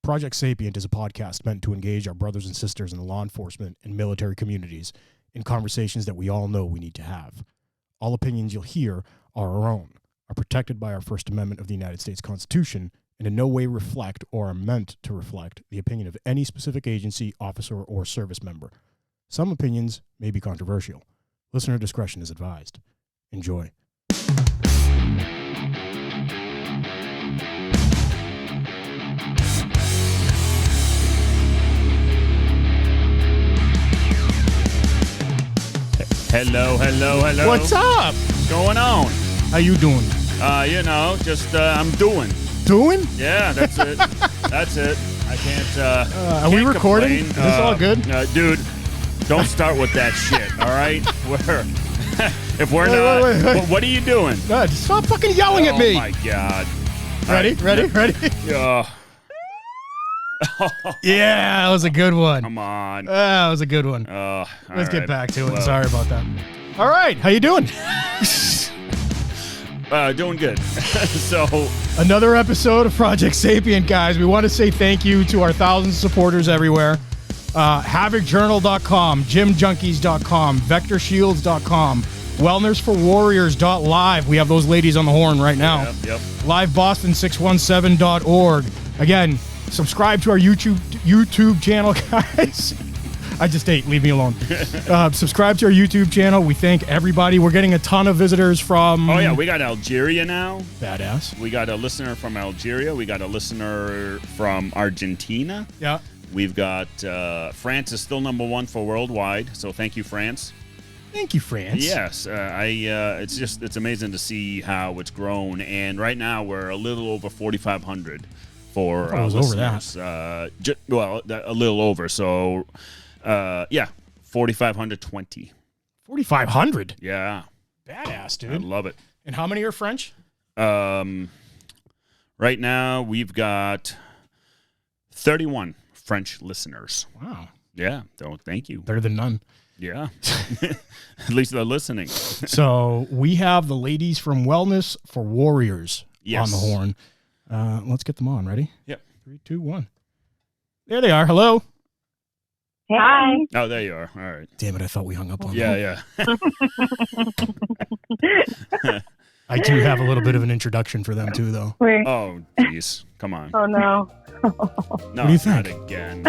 Project Sapient is a podcast meant to engage our brothers and sisters in the law enforcement and military communities in conversations that we all know we need to have. All opinions you'll hear are our own, are protected by our First Amendment of the United States Constitution, and in no way reflect or are meant to reflect the opinion of any specific agency, officer, or service member. Some opinions may be controversial. Listener discretion is advised. Enjoy. Hello. What's up? What's going on? How you doing? I'm doing. Doing? Yeah, that's it. That's it. I can't. Are we recording? Complain. Is this all good? Dude, don't start with that shit. All right, if we're not. Wait. What are you doing? Just stop fucking yelling at me. Oh my god. Ready? Yeah. Yeah, that was a good one. Come on. That was a good one. Let's get back to it. Well, Sorry about that. All right, how you doing? Doing good. So another episode of Project Sapient, guys. We want to say thank you to our thousands of supporters everywhere. HavocJournal.com, GymJunkies.com, VectorShields.com, WellnessForWarriors.live. We have those ladies on the horn right now. Yep. LiveBoston617.org. Again, subscribe to our YouTube channel, guys. I just ate. Leave me alone. Subscribe to our YouTube channel. We thank everybody. We're getting a ton of visitors from... Oh, yeah. We got Algeria now. Badass. We got a listener from Algeria. We got a listener from Argentina. Yeah. We've got France is still number one for worldwide. So thank you, France. Thank you, France. Yes. It's amazing to see how it's grown. And right now we're a little over 4,500 for listeners. Over that. A little over. So... 4,520. 4,500? Yeah. Badass, dude. I love it. And how many are French? Right now, we've got 31 French listeners. Wow. Yeah. So thank you. Better than none. Yeah. At least they're listening. So we have the ladies from Wellness for Warriors on the horn. Let's get them on. Ready? Yep. 3, 2, 1. There they are. Hello. Hi. Oh, there you are. All right. Damn it, I thought we hung up on them. Yeah. I do have a little bit of an introduction for them, too, though. Oh, jeez. Come on. Oh, no. No, what do you think? Not again.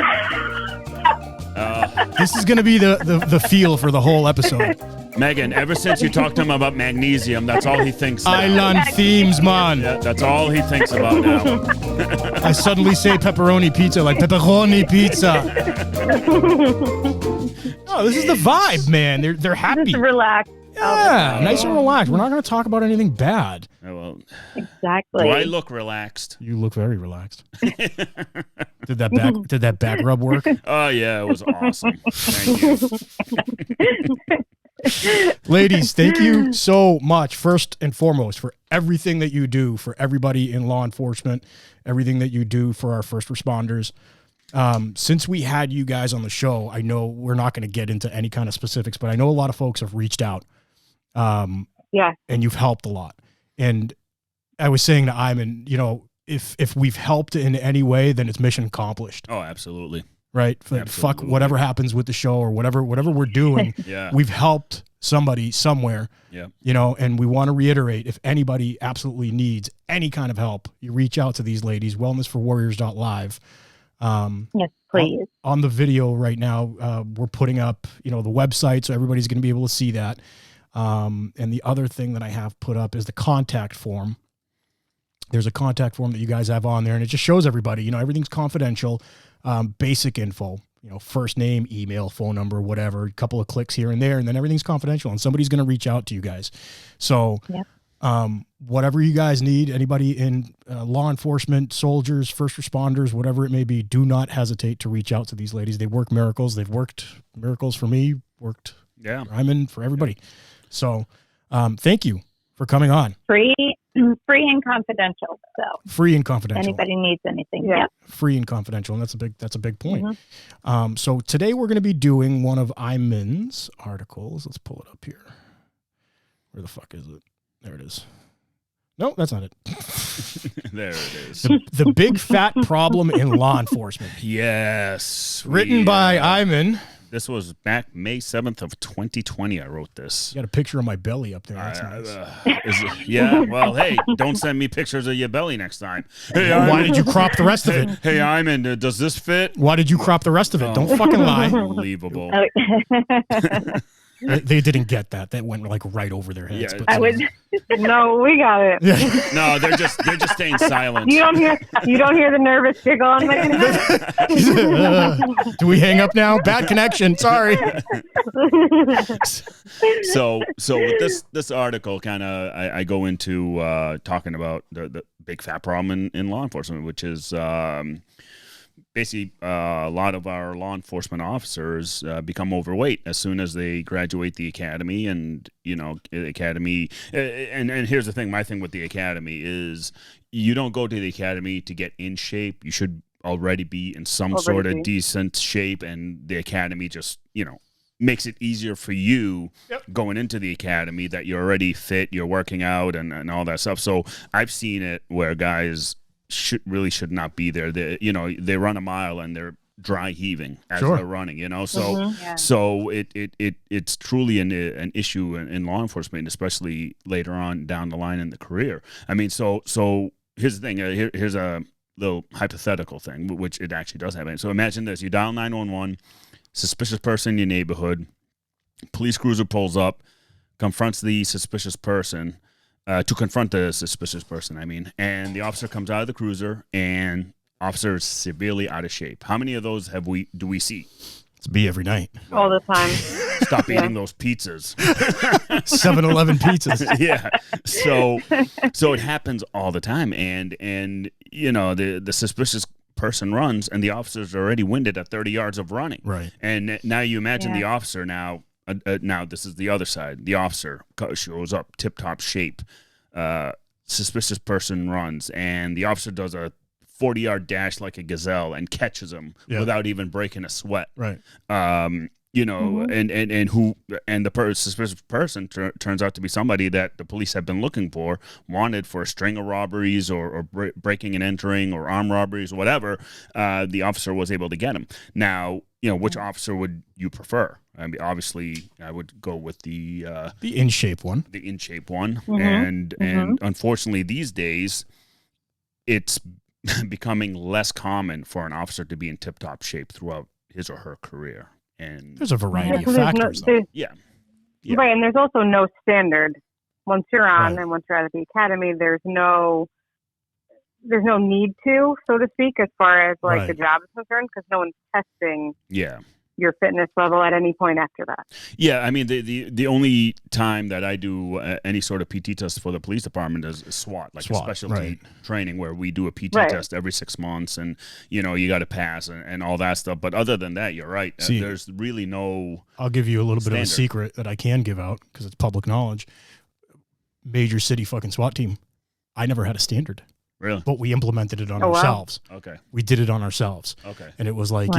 This is going to be the feel for the whole episode. Megan, ever since you talked to him about magnesium, that's all he thinks now. Island themes, man. Yeah, that's all he thinks about now. I suddenly say pepperoni pizza like pepperoni pizza. Oh, this is the vibe, man. They're happy. Just relax. Yeah, nice and relaxed. We're not going to talk about anything bad. Oh, well, exactly. Do I look relaxed? You look very relaxed. Did that back rub work? Oh yeah, it was awesome. Thank you. Ladies, thank you so much, first and foremost, for everything that you do for everybody in law enforcement, everything that you do for our first responders. Since we had you guys on the show, I know we're not going to get into any kind of specifics, but I know a lot of folks have reached out. And you've helped a lot. And I was saying to Ayman, if we've helped in any way, then it's mission accomplished. Oh, absolutely. Right? Absolutely. Fuck whatever happens with the show or whatever we're doing. Yeah. We've helped somebody somewhere. Yeah. And we want to reiterate, if anybody absolutely needs any kind of help, you reach out to these ladies, wellnessforwarriors.live. Yes, please. On the video right now, we're putting up, the website, so everybody's going to be able to see that. And the other thing that I have put up is the contact form. There's a contact form that you guys have on there, and it just shows everybody, everything's confidential, basic info, first name, email, phone number, whatever, a couple of clicks here and there, and then everything's confidential, and somebody's going to reach out to you guys. So, whatever you guys need, anybody in law enforcement, soldiers, first responders, whatever it may be, do not hesitate to reach out to these ladies. They work miracles. They've worked miracles for me, worked for Ayman, for everybody. So thank you for coming on. Free and confidential. So free and confidential. Anybody needs anything. Yeah. Free and confidential. And that's a big point. Mm-hmm. So today we're going to be doing one of Ayman's articles. Let's pull it up here. Where the fuck is it? There it is. No, that's not it. There it is. The big fat problem in law enforcement. Yes. Written by Ayman. This was back May 7th of 2020. I wrote this. You got a picture of my belly up there. That's nice. Yeah. Well, hey, don't send me pictures of your belly next time. Hey, why did you crop the rest of it? Hey, Ayman, does this fit? Why did you crop the rest of it? Don't fucking lie. Unbelievable. They didn't get that. That went like right over their heads. Yeah, but No, we got it. Yeah. No, they're just staying silent. You don't hear the nervous giggle on my Do we hang up now? Bad connection. Sorry. So with this article, kind of, I go into talking about the big fat problem in law enforcement, which is basically a lot of our law enforcement officers become overweight as soon as they graduate the academy. And academy, and here's the thing. My thing with the academy is you don't go to the academy to get in shape. You should already be in some sort of decent shape, and the academy just makes it easier for you going into the academy that you're already fit, you're working out, and all that stuff. So I've seen it where guys should not be there. They run a mile and they're dry heaving as they're running. So it's truly an issue in law enforcement, especially later on down the line in the career. I mean, so here's the thing. Here's a little hypothetical thing, which it actually does happen. So imagine this: you dial 911, suspicious person in your neighborhood, police cruiser pulls up, confronts the suspicious person. To confront the suspicious person, and the officer comes out of the cruiser, and officer is severely out of shape. How many of those do we see? It's me every night. all the time. Stop eating those pizzas. 7-Eleven pizzas. Yeah. So it happens all the time, and the suspicious person runs, and the officer's already winded at 30 yards of running. Right. And now you imagine the officer now. Now this is the other side. The officer shows up, tip-top shape. Suspicious person runs, and the officer does a 40-yard dash like a gazelle and catches him without even breaking a sweat. Right. And the suspicious person turns out to be somebody that the police have been looking for, wanted for a string of robberies or breaking and entering or armed robberies or whatever. The officer was able to get him. Now, which officer would you prefer? I mean, obviously, I would go with the in shape one. The in shape one, and unfortunately, these days, it's becoming less common for an officer to be in tip-top shape throughout his or her career. And there's a variety of factors. Yeah. Right, and there's also no standard. Once you're on and once you're out of the academy, there's no need to, so to speak, as far as the job is concerned, because no one's testing your fitness level at any point after that. Yeah, I mean, the only time that I do any sort of PT test for the police department is SWAT, a specialty training where we do a PT test every 6 months, and you got to pass and all that stuff. But other than that, you're right. See, there's really no. I'll give you a little standard. bit of a secret that I can give out because it's public knowledge. Major city fucking SWAT team. I never had a standard. Really? But we implemented it on ourselves. Wow. Okay. We did it on ourselves. Okay. And it was like,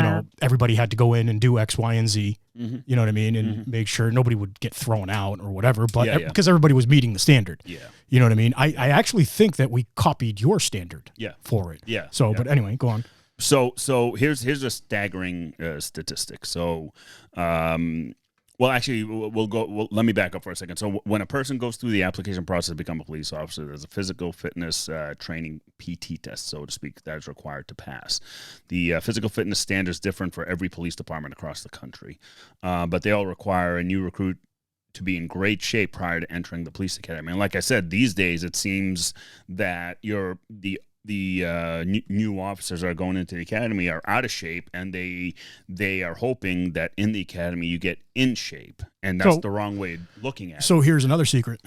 everybody had to go in and do X, Y, and Z. Mm-hmm. You know what I mean? And make sure nobody would get thrown out or whatever. But because everybody was meeting the standard. Yeah. You know what I mean? I actually think that we copied your standard for it. Yeah. So, but anyway, go on. So here's a staggering statistic. So, well, actually, let me back up for a second. So when a person goes through the application process to become a police officer, there's a physical fitness training PT test, so to speak, that is required to pass. The physical fitness standard is different for every police department across the country, but they all require a new recruit to be in great shape prior to entering the police academy. And like I said, these days it seems that the new officers are going into the academy are out of shape, and they are hoping that in the academy you get in shape, and that's the wrong way of looking at it. So here's another secret.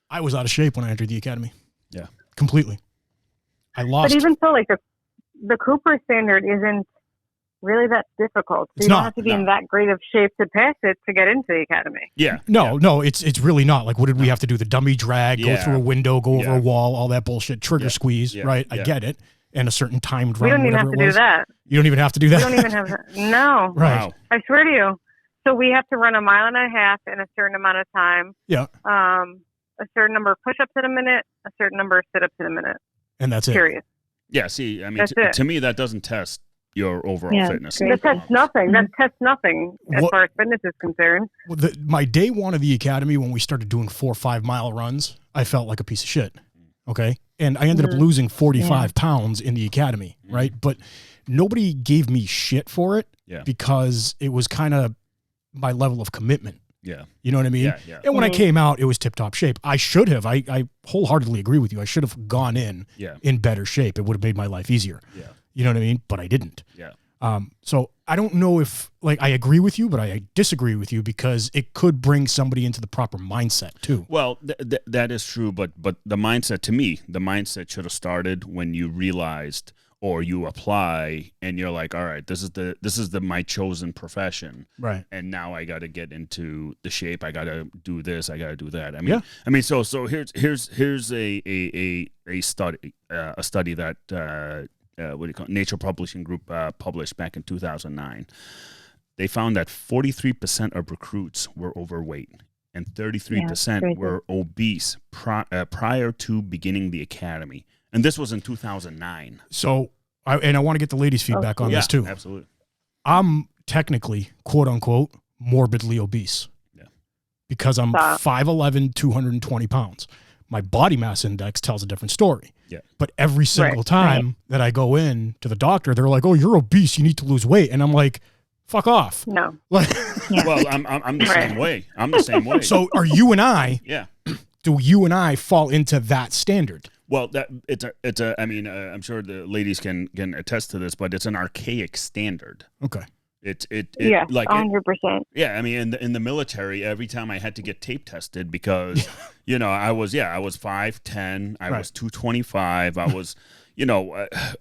I was out of shape when I entered the academy. Yeah. Completely. I lost. But even so, the Cooper standard isn't really that difficult. So you don't have to be in that great of shape to pass it to get into the academy. Yeah. No, it's really not. Like, what did we have to do? The dummy drag, go through a window, go over a wall, all that bullshit, trigger squeeze, right? I get it. And a certain timed run. We don't even have to do that. You don't even have to do that? We don't even have to. No. Right. Wow. I swear to you. So we have to run 1.5 miles in a certain amount of time. Yeah. A certain number of push-ups in a minute, a certain number of sit-ups in a minute. And that's it. Period. Yeah, see, I mean, to me, that doesn't test your overall fitness. That tests nothing. That tests nothing as far as fitness is concerned. Well, my day one of the academy, when we started doing 4 or 5 mile runs, I felt like a piece of shit. Okay. And I ended up losing 45 pounds in the academy. Right. But nobody gave me shit for it because it was kind of my level of commitment. Yeah. You know what I mean? Yeah. And when I came out, it was tip top shape. I should have, I wholeheartedly agree with you. I should have gone in better shape. It would have made my life easier. Yeah. You know what I mean? But I didn't. Yeah. So I don't know if, like, I agree with you, but I disagree with you because it could bring somebody into the proper mindset too. Well, that is true, but the mindset, to me, the mindset should have started when you realized or you apply and you're like, all right, this is my chosen profession. Right. And now I got to get into the shape. I got to do this. I got to do that. I mean, so here's a study that, what do you call it? Nature Publishing Group published back in 2009. They found that 43% of recruits were overweight and 33% were obese prior to beginning the academy. And this was in 2009. So, I want to get the ladies' feedback on this too. Absolutely. I'm technically, quote unquote, morbidly obese. Yeah. Because I'm 5'11", 220 pounds. My body mass index tells a different story. Yeah. But every single time that I go in to the doctor, they're like, "Oh, you're obese. You need to lose weight." And I'm like, "Fuck off." No. Well, I'm the same way. I'm the same way. So are you and I? Yeah. Do you and I fall into that standard? Well, it's a. I mean, I'm sure the ladies can attest to this, but it's an archaic standard. Okay. It like 100%. Yeah, I mean, in the military, every time I had to get tape tested because, I was 5'10", I was 225, I was,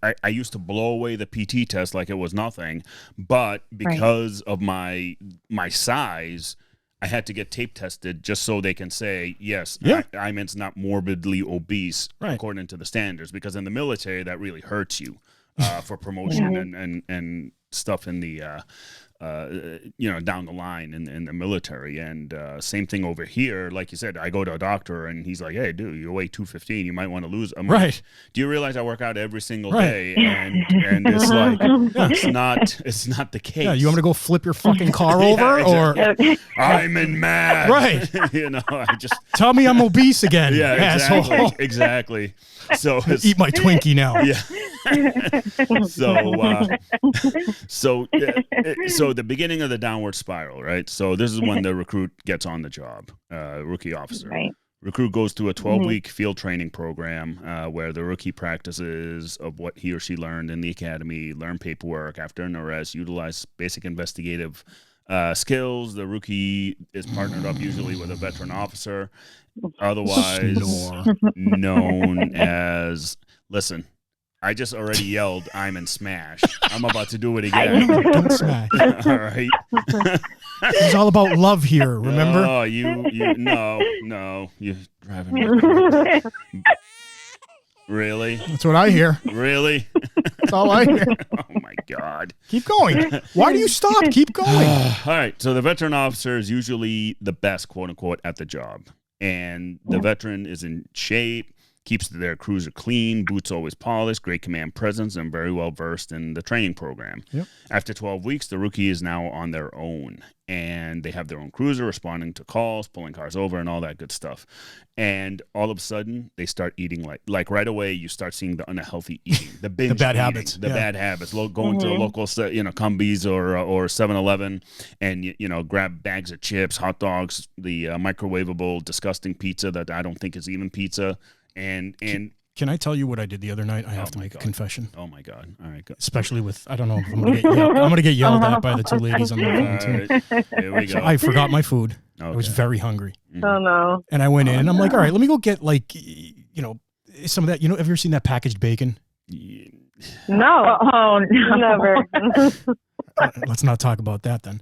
I used to blow away the PT test like it was nothing, but because of my size, I had to get tape tested just so they can say, yes, Ayman's not morbidly obese according to the standards, because in the military, that really hurts you for promotion and stuff in the, down the line in the military. And same thing over here. Like you said, I go to a doctor and he's like, "Hey, dude, you weigh 215. You might want to lose." I'm like, do you realize I work out every single day? And it's like, it's not the case. Yeah, you want me to go flip your fucking car over? Exactly. Or I'm in mad. Right. I just tell me I'm obese again. Yeah, exactly. Asshole. Exactly. So eat my Twinkie now. Yeah. So the beginning of the downward spiral, right? So this is when the recruit gets on the job, rookie officer. Right. Recruit goes to a 12-week field training program where the rookie practices of what he or she learned in the academy, learn paperwork after an arrest, utilize basic investigative skills. The rookie is partnered up usually with a veteran officer, otherwise known as, listen, I just already yelled, "I'm in smash." I'm about to do it again. Don't smash. All right. It's all about love here, remember? Oh, no, you're driving me crazy. Really? That's what I hear. Really? That's all I hear. Oh my God. Keep going. Why do you stop? Keep going. All right. So the veteran officer is usually the best, quote unquote, at the job. And the veteran is in shape, keeps their cruiser clean, boots always polished, great command presence, and very well versed in the training program. Yep. After 12 weeks, the rookie is now on their own, and they have their own cruiser, responding to calls, pulling cars over, and all that good stuff. And all of a sudden, they start eating like right away. You start seeing the unhealthy eating, the binge, the bad eating, habits, bad habits. Going to the local, Cumbies or 7-Eleven, and grab bags of chips, hot dogs, the microwavable, disgusting pizza that I don't think is even pizza. And can I tell you what I did the other night? I have to make a confession. Oh my God! All right, go. Especially with, I don't know if I'm gonna get yelled at by the two ladies on the phone too. Right, here we go. So I forgot my food. Okay. I was very hungry. Oh no! And I went in and I'm like, all right, let me go get some of that. Have you ever seen that packaged bacon? No. Oh, never. Let's not talk about that then.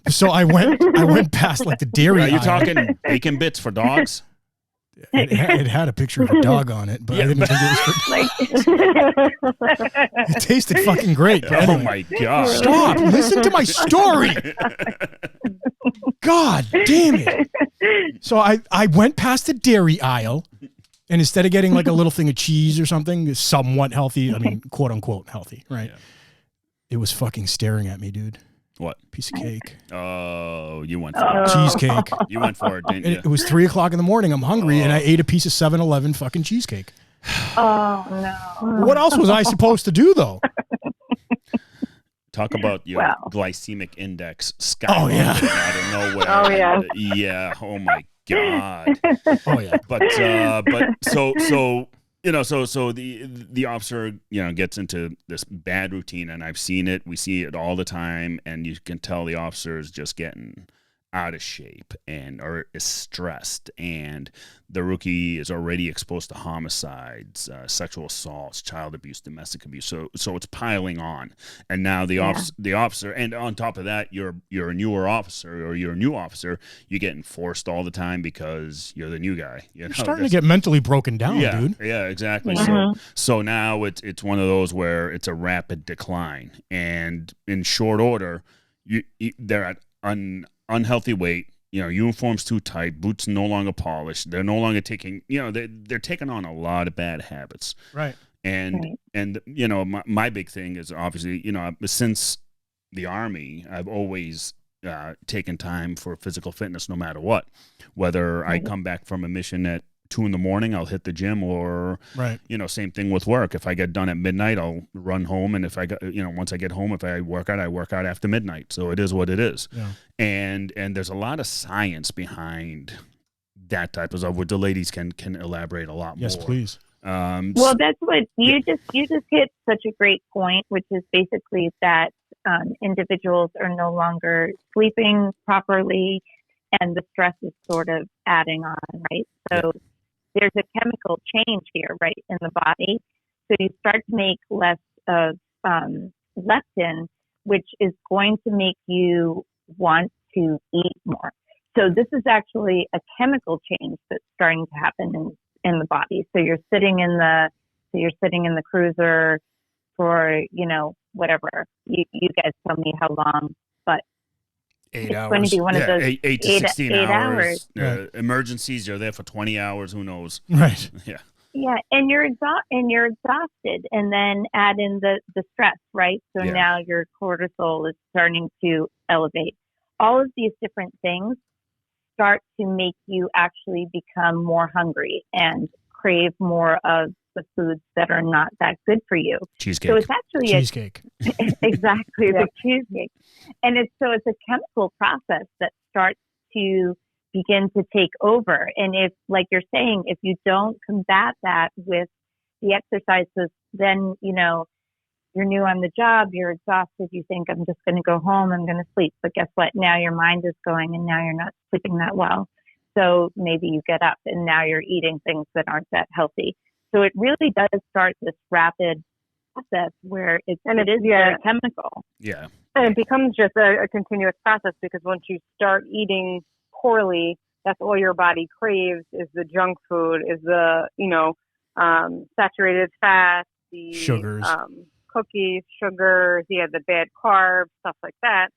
So I went past like the dairy. Are you aisle. talking bacon bits for dogs? It had a picture of a dog on it, but I didn't think it was for... It tasted fucking great. But anyway. Oh my God. Stop. Listen to my story. God damn it. So I went past the dairy aisle And instead of getting like a little thing of cheese or something, somewhat healthy, I mean, quote unquote healthy, right? Yeah. It was fucking staring at me, dude. What? Piece of cake. Oh, you went for it. Cheesecake. You went for it, didn't And you? it was 3:00 in the morning. I'm hungry, and I ate a piece of 7-Eleven fucking cheesecake. Oh no! What else was I supposed to do, though? Talk about your glycemic index skyrocketing out of nowhere. Oh yeah. Yeah. Oh my God. Oh yeah. But so you know, so the officer, you know, gets into this bad routine, and I've seen it. We see it all the time, and you can tell the officer is just getting out of shape or is stressed, and the rookie is already exposed to homicides, sexual assaults, child abuse, domestic abuse. So it's piling on, and now the officer, and on top of that, you're a newer officer, or you're a new officer. You're getting forced all the time because you're the new guy. You know, You're starting to get mentally broken down, dude. Yeah, exactly. So now it's one of those where it's a rapid decline, and in short order, they're at unhealthy weight. You know, uniforms too tight, boots no longer polished. They're no longer taking, you know, they're taking on a lot of bad habits. Right. And you know, my big thing is obviously, you know, since the Army, I've always taken time for physical fitness no matter what. Whether I come back from a mission at 2 a.m, I'll hit the gym, or you know, same thing with work. If I get done at midnight, I'll run home, and if I got, you know, once I get home, if I work out after midnight. So it is what it is. Yeah. And there's a lot of science behind that type of stuff, which the ladies can elaborate a lot more. Yes, please. Well, that's what you just hit such a great point, which is basically that individuals are no longer sleeping properly, and the stress is sort of adding on, right? So there's a chemical change here, right, in the body. So you start to make less of leptin, which is going to make you want to eat more. So this is actually a chemical change that's starting to happen in the body. So you're sitting in the cruiser for, you know, whatever. You guys tell me how long, but 8 it's hours. going to be one of those 8 to 16 hours. Right. Emergencies, you're there for 20 hours. Who knows? Right. Yeah. Yeah, and you're exhausted, and then add in the stress, right? So now your cortisol is starting to elevate. All of these different things start to make you actually become more hungry and crave more of the foods that are not that good for you. Cheesecake. So it's actually Cheesecake. exactly the cheesecake, and it's a chemical process that starts to begin to take over. And if, like you're saying, if you don't combat that with the exercises, then, you know, you're new on the job, you're exhausted, you think, I'm just going to go home, I'm going to sleep. But guess what? Now your mind is going, and now you're not sleeping that well. So maybe you get up and now you're eating things that aren't that healthy. So it really does start this rapid process where it is very chemical. Yeah. And it becomes just a continuous process, because once you start eating poorly, that's all your body craves is the junk food, is the, you know, saturated fats, the sugars, cookies, sugars, the bad carbs, stuff like that.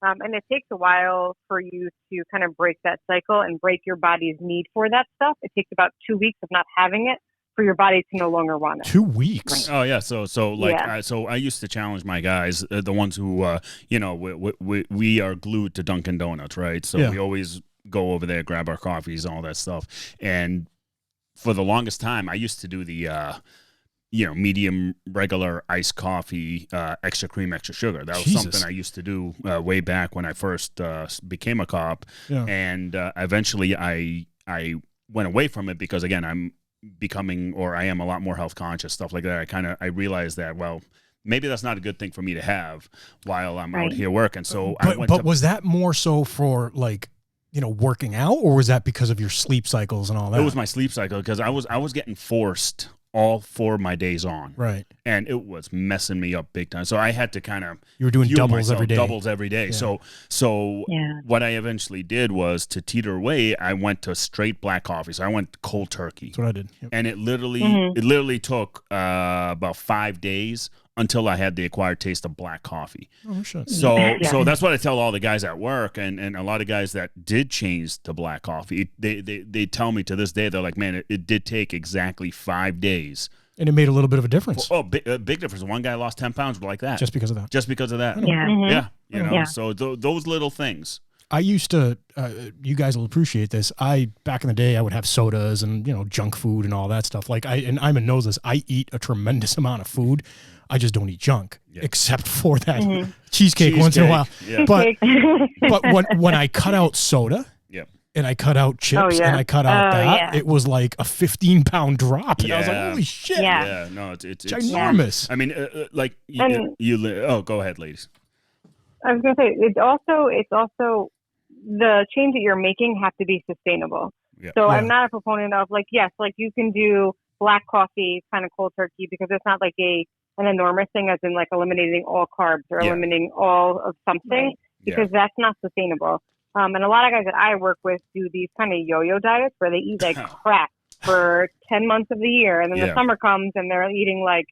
And it takes a while for you to kind of break that cycle and break your body's need for that stuff. It takes about 2 weeks of not having it for your body to no longer want it. 2 weeks. Oh yeah. So I used to challenge my guys, the ones who, you know, we are glued to Dunkin' Donuts, right? So we always go over there, grab our coffees, all that stuff. And for the longest time, I used to do the, you know, medium regular iced coffee, extra cream, extra sugar. That was something I used to do way back when I first became a cop. Yeah. And eventually I went away from it because, again, I'm becoming, or I am a lot more health conscious, stuff like that. I realized that, well, maybe that's not a good thing for me to have while I'm out here working. So but was that more so for, like, you know, working out, or was that because of your sleep cycles and all that? It was my sleep cycle, because I was getting forced all 4 of my days on. Right. And it was messing me up big time. So I had to kind of... You were doing doubles every day. Doubles every day. Yeah. So what I eventually did was, to teeter away, I went to straight black coffee. So I went cold turkey. That's what I did. Yep. And it literally took about 5 days until I had the acquired taste of black coffee. Oh, shit. So that's what I tell all the guys at work, and a lot of guys that did change to black coffee. They tell me to this day, they're like, man, it did take exactly 5 days. And it made a little bit of a difference. Oh, big difference. One guy lost 10 pounds like that. Just because of that. Just because of that. Yeah. Mm-hmm. Yeah. You know, Yeah. so those little things. I used to, you guys will appreciate this. Back in the day, I would have sodas and, junk food and all that stuff. Like and Ayman knows this. I eat a tremendous amount of food. I just don't eat junk, except for that cheesecake once in a while. Yeah. But when I cut out soda, and I cut out chips, and I cut out that, it was like a 15-pound drop. And I was like, holy shit. Yeah, no, it's ginormous. I mean, go ahead, ladies. I was going to say, it's also the change that you're making have to be sustainable. Yeah. So I'm not a proponent of you can do black coffee kind of cold turkey because it's not like an enormous thing as in like eliminating all carbs or eliminating all of something because that's not sustainable. And a lot of guys that I work with do these kind of yo-yo diets where they eat like crap for 10 months of the year. And then the summer comes and they're eating like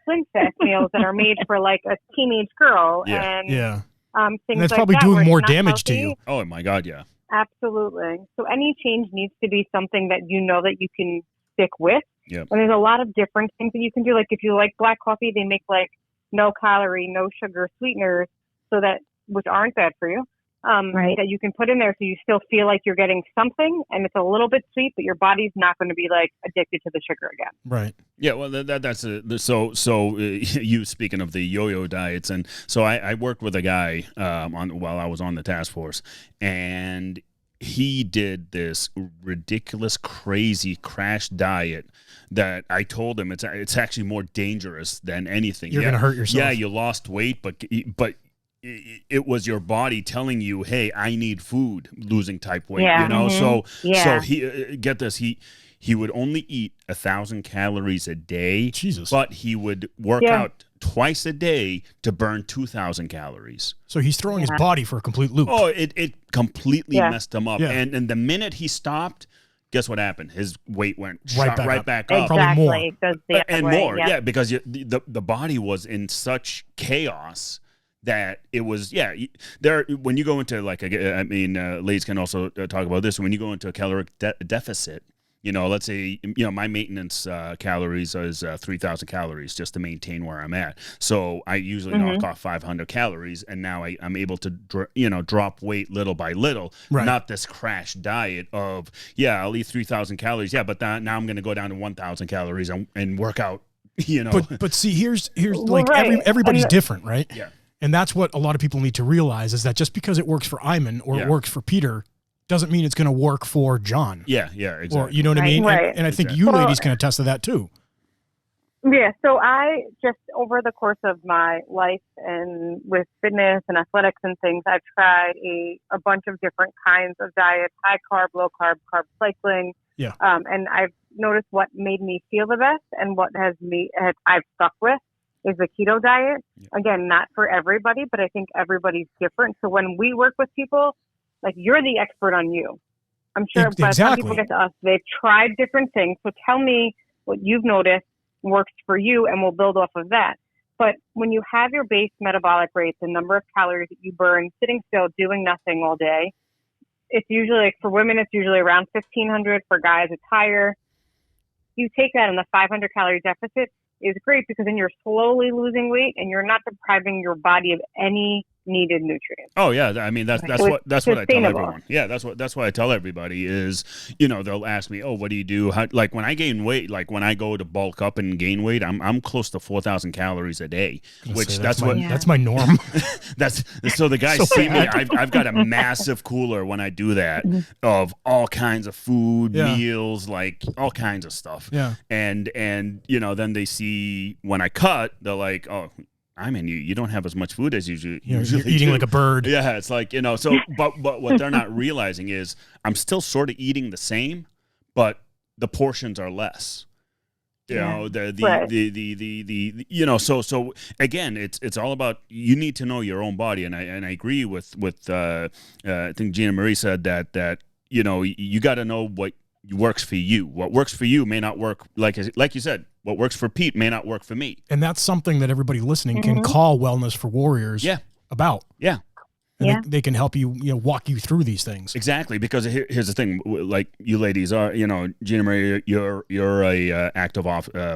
Slim Fast meals that are made for like a teenage girl. And things and that's like probably that doing more not damage healthy. to you. Oh my God, yeah. Absolutely. So any change needs to be something that that you can stick with. Yep. And there's a lot of different things that you can do. Like if you like black coffee, they make like no calorie, no sugar sweeteners which aren't bad for you. That you can put in there so you still feel like you're getting something and it's a little bit sweet, but your body's not going to be like addicted to the sugar again. Right. Yeah. Well, so you speaking of the yo-yo diets, and so I worked with a guy while I was on the task force, and he did this ridiculous, crazy crash diet that I told him it's actually more dangerous than anything. You're going to hurt yourself. Yeah, you lost weight, but it was your body telling you, hey, I need food, losing type weight, So he get this, he would only eat 1,000 calories a day. Jesus. But he would work out twice a day to burn 2,000 calories. So he's throwing his body for a complete loop. Oh, it completely messed him up. Yeah. And the minute he stopped, guess what happened? His weight went right back up. Probably more. It goes the other And way, more, because the body was in such chaos that it was, there. When you go into ladies can also talk about this. When you go into a caloric deficit, let's say, my maintenance calories is 3,000 calories just to maintain where I'm at. So I usually knock off 500 calories, and now I'm able to, drop weight little by little. Right. Not this crash diet of, I'll eat 3,000 calories. Yeah, but now I'm going to go down to 1,000 calories and work out. But see, here's like everybody's different, right? Yeah. And that's what a lot of people need to realize is that just because it works for Ayman or it works for Peter doesn't mean it's going to work for John. Yeah, exactly. Or, you know what I mean? Right. And I think you ladies can attest to that too. Yeah, so I just, over the course of my life and with fitness and athletics and things, I've tried a bunch of different kinds of diets, high carb, low carb, carb cycling. Yeah. And I've noticed what made me feel the best and what I've stuck with is the keto diet. Yeah. Again, not for everybody, but I think everybody's different. So when we work with people, like you're the expert on you. I'm sure by the time people get to us, they've tried different things. So tell me what you've noticed works for you and we'll build off of that. But when you have your base metabolic rate, the number of calories that you burn sitting still, doing nothing all day, it's usually, like for women, it's usually around 1,500. For guys, it's higher. You take that and the 500 calorie deficit is great because then you're slowly losing weight and you're not depriving your body of any needed nutrients. Oh yeah, I mean that's what I tell everyone. Yeah, that's what I tell everybody is, they'll ask me, oh, what do you do? Like when I gain weight, like when I go to bulk up and gain weight, I'm close to 4,000 calories a day, which that's my norm. That's so the guys see me. I've got a massive cooler when I do that of all kinds of food, meals, like all kinds of stuff. Yeah, and then they see when I cut, they're like, oh, I mean, you don't have as much food as you usually you're eating do. like a bird. Yeah, it's like, so, but what they're not realizing is I'm still sort of eating the same, but the portions are less. So again, it's all about, you need to know your own body. And I agree with I think Gina Marie said that, you got to know works for you. What works for you may not work, like you said, what works for Pete may not work for me. And that's something that everybody listening can call Wellness for Warriors about. Yeah. And they can help you, walk you through these things. Exactly, because here's the thing: like you ladies are, Gina Marie, you're a active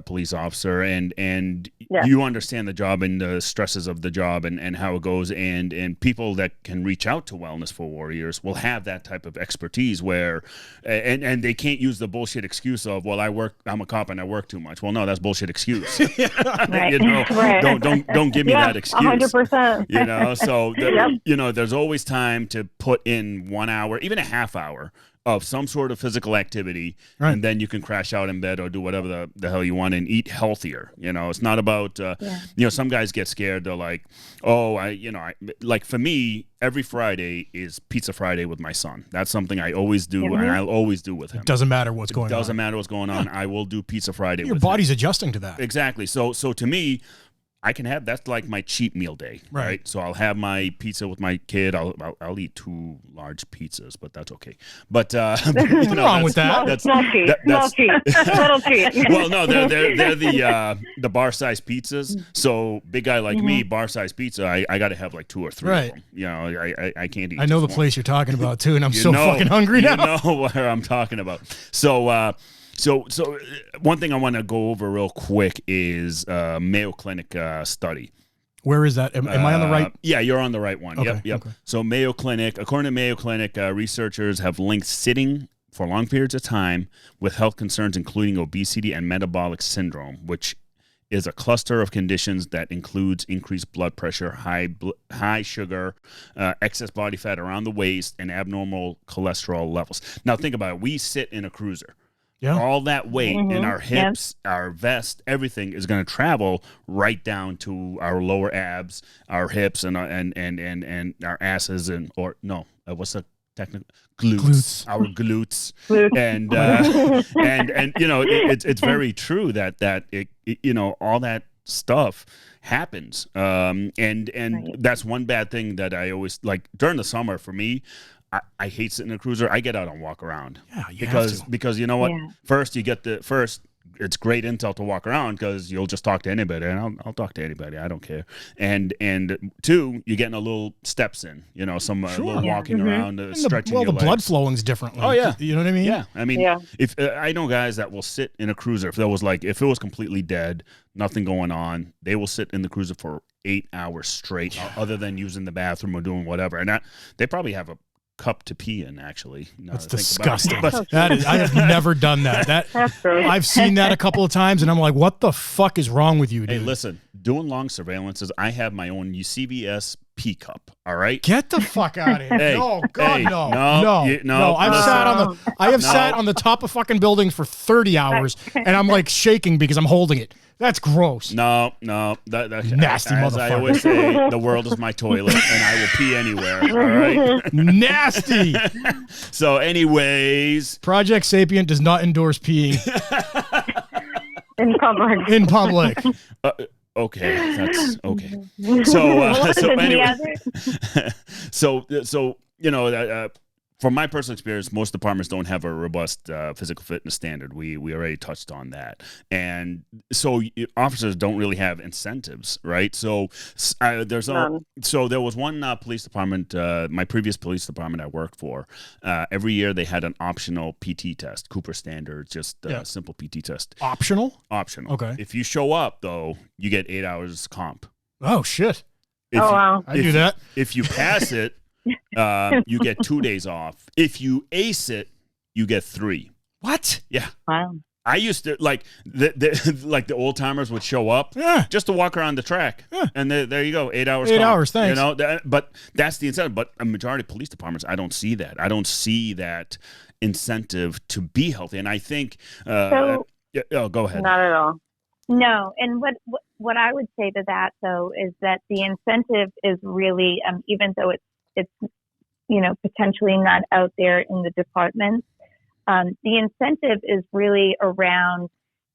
police officer, and you understand the job and the stresses of the job and how it goes, and people that can reach out to Wellness for Warriors will have that type of expertise where, and they can't use the bullshit excuse of, well, I'm a cop and I work too much. Well, no, that's bullshit excuse. Right. Don't give me that excuse. 100%. So there's always time to put in 1 hour, even a half hour of some sort of physical activity, and then you can crash out in bed or do whatever the hell you want and eat healthier. It's not about, some guys get scared. They're like, like for me, every Friday is Pizza Friday with my son. That's something I always do, and I'll always do with him. It doesn't matter what's going on. It doesn't matter what's going on. I will do Pizza Friday with him. Your body's adjusting to that. Exactly. So to me, I can have, that's like my cheat meal day, right? So I'll have my pizza with my kid. I'll eat 2 large pizzas, but that's okay. But what's wrong with that? Small cheat, little cheat. Well, no, they're the bar size pizzas. So big guy like me, bar size pizza, I got to have like 2 or 3 of them. I can't eat. I know the place you're talking about too, and I'm fucking hungry now. You know where I'm talking about. So one thing I want to go over real quick is Mayo Clinic study. Where is that? Am I on the right? Yeah, you're on the right one. Okay, Yep. okay. So Mayo Clinic, according to Mayo Clinic, researchers have linked sitting for long periods of time with health concerns, including obesity and metabolic syndrome, which is a cluster of conditions that includes increased blood pressure, high sugar, excess body fat around the waist, and abnormal cholesterol levels. Now think about it. We sit in a cruiser. Yeah. All that weight in our hips, our vest, everything is going to travel right down to our lower abs, our hips, and our asses, what's the technical glutes. Our glutes, and it's very true that it all that stuff happens, and that's one bad thing that I always like during the summer for me. I hate sitting in a cruiser. I get out and walk around. Yeah, because you know what? Yeah. First, it's great intel to walk around because you'll just talk to anybody, and I'll talk to anybody. I don't care. And 2, you're getting a little steps in. Some little walking around, stretching. The your legs. blood flowing's different. Oh yeah, you know what I mean? Yeah, I mean, if I know guys that will sit in a cruiser, if it was completely dead, nothing going on, they will sit in the cruiser for 8 hours straight, other than using the bathroom or doing whatever, and they probably have a cup to pee in, actually. That's disgusting. That is, I have never done that. That's I've seen that a couple of times, and I'm like, what the fuck is wrong with you, dude? Hey, listen, doing long surveillances, I have my own CVS pee cup, all right? Get the fuck out of here. Hey, no, God, hey, no. I have sat on the top of fucking buildings for 30 hours, and I'm like shaking because I'm holding it. That's gross. No. That nasty as motherfucker. I always say, the world is my toilet, and I will pee anywhere. All right. Nasty. So, anyways, Project Sapient does not endorse peeing in public. In public. Okay, that's okay. So anyway, from my personal experience, most departments don't have a robust physical fitness standard. We already touched on that, and so officers don't really have incentives, right? So there was one police department, my previous police department I worked for. Every year they had an optional PT test, Cooper standard, just a simple PT test. Optional. Okay. If you show up though, you get 8 hours comp. Oh shit! Wow! I do that. If you pass it. You get 2 days off. If you ace it, you get 3. What? Yeah. Wow. I used to like the old timers would show up just to walk around the track, and there you go, 8 hours. 8 hours, thanks. But that's the incentive. But a majority of police departments, I don't see that. I don't see that incentive to be healthy. And I think, go ahead. Not at all. No, and what I would say to that though is that the incentive is really, even though it's potentially not out there in the departments. The incentive is really around,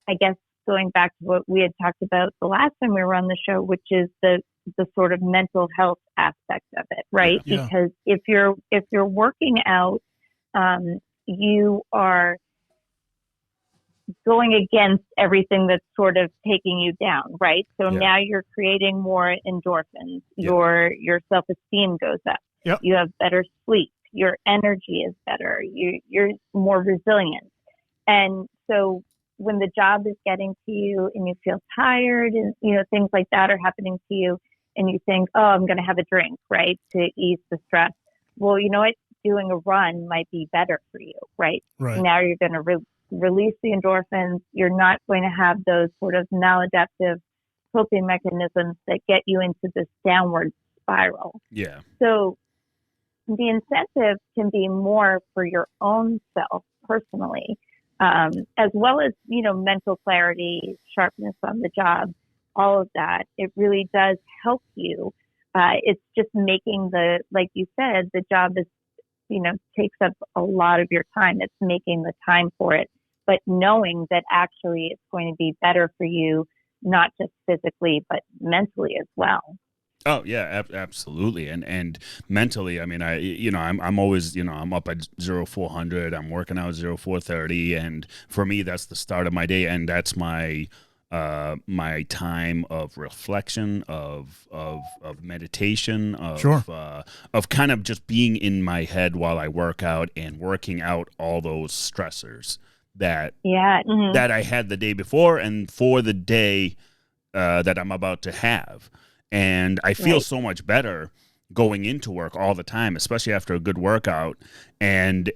I guess, going back to what we had talked about the last time we were on the show, which is the sort of mental health aspect of it, right? Yeah. Because if you're working out, you are going against everything that's sort of taking you down, right? So now you're creating more endorphins. Your self-esteem goes up. Yep. You have better sleep. Your energy is better. You're more resilient. And so when the job is getting to you and you feel tired and, things like that are happening to you and you think, oh, I'm going to have a drink, right, to ease the stress. Well, you know what? Doing a run might be better for you, right? Now you're going to release the endorphins. You're not going to have those sort of maladaptive coping mechanisms that get you into this downward spiral. Yeah. So the incentive can be more for your own self personally, as well as, mental clarity, sharpness on the job, all of that. It really does help you. It's just making like you said, the job is, takes up a lot of your time. It's making the time for it, but knowing that actually it's going to be better for you, not just physically, but mentally as well. Oh yeah, absolutely. And mentally, I mean, I'm always, I'm up at 0400, I'm working out 0430. And for me, that's the start of my day. And that's my time of reflection, of meditation, of kind of just being in my head while I work out and working out all those stressors that that I had the day before and for the day that I'm about to have. And I feel so much better going into work all the time, especially after a good workout. And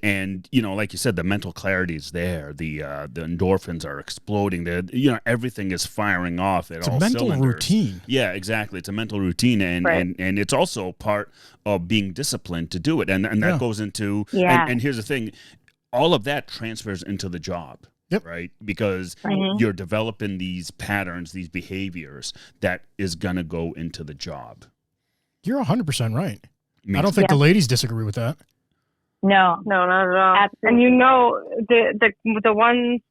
like you said, the mental clarity is there. The endorphins are exploding. Everything is firing off. It's a mental routine. Yeah, exactly. It's a mental routine, and it's also part of being disciplined to do it. And that goes into and here's the thing, all of that transfers into the job. Yep. Right? Because you're developing these patterns, these behaviors that is going to go into the job. You're 100% right. I don't think the ladies disagree with that. No, not at all. Absolutely. And the ones,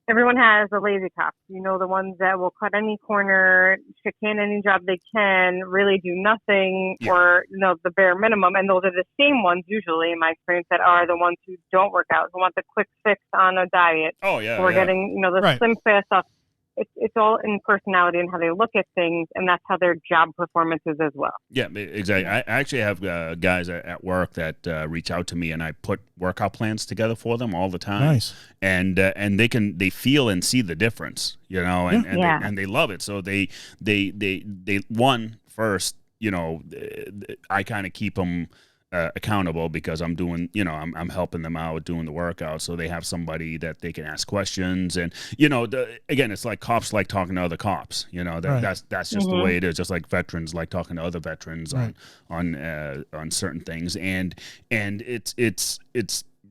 everyone has the lazy cops. The ones that will cut any corner, chicane any job they can, really do nothing, or the bare minimum. And those are the same ones usually, in my experience, that are the ones who don't work out, who want the quick fix on a diet. Oh yeah, who are getting the slim fast stuff. It's all in personality and how they look at things, and that's how their job performance is as well. Yeah, exactly. I actually have guys at work that reach out to me, and I put workout plans together for them all the time. Nice. And they feel and see the difference, and they love it. So they first, I kind of keep them accountable because I'm doing, I'm helping them out doing the workout, so they have somebody that they can ask questions. And again, it's like cops like talking to other cops. That's just the way it is. Just like veterans like talking to other veterans on certain things. And it's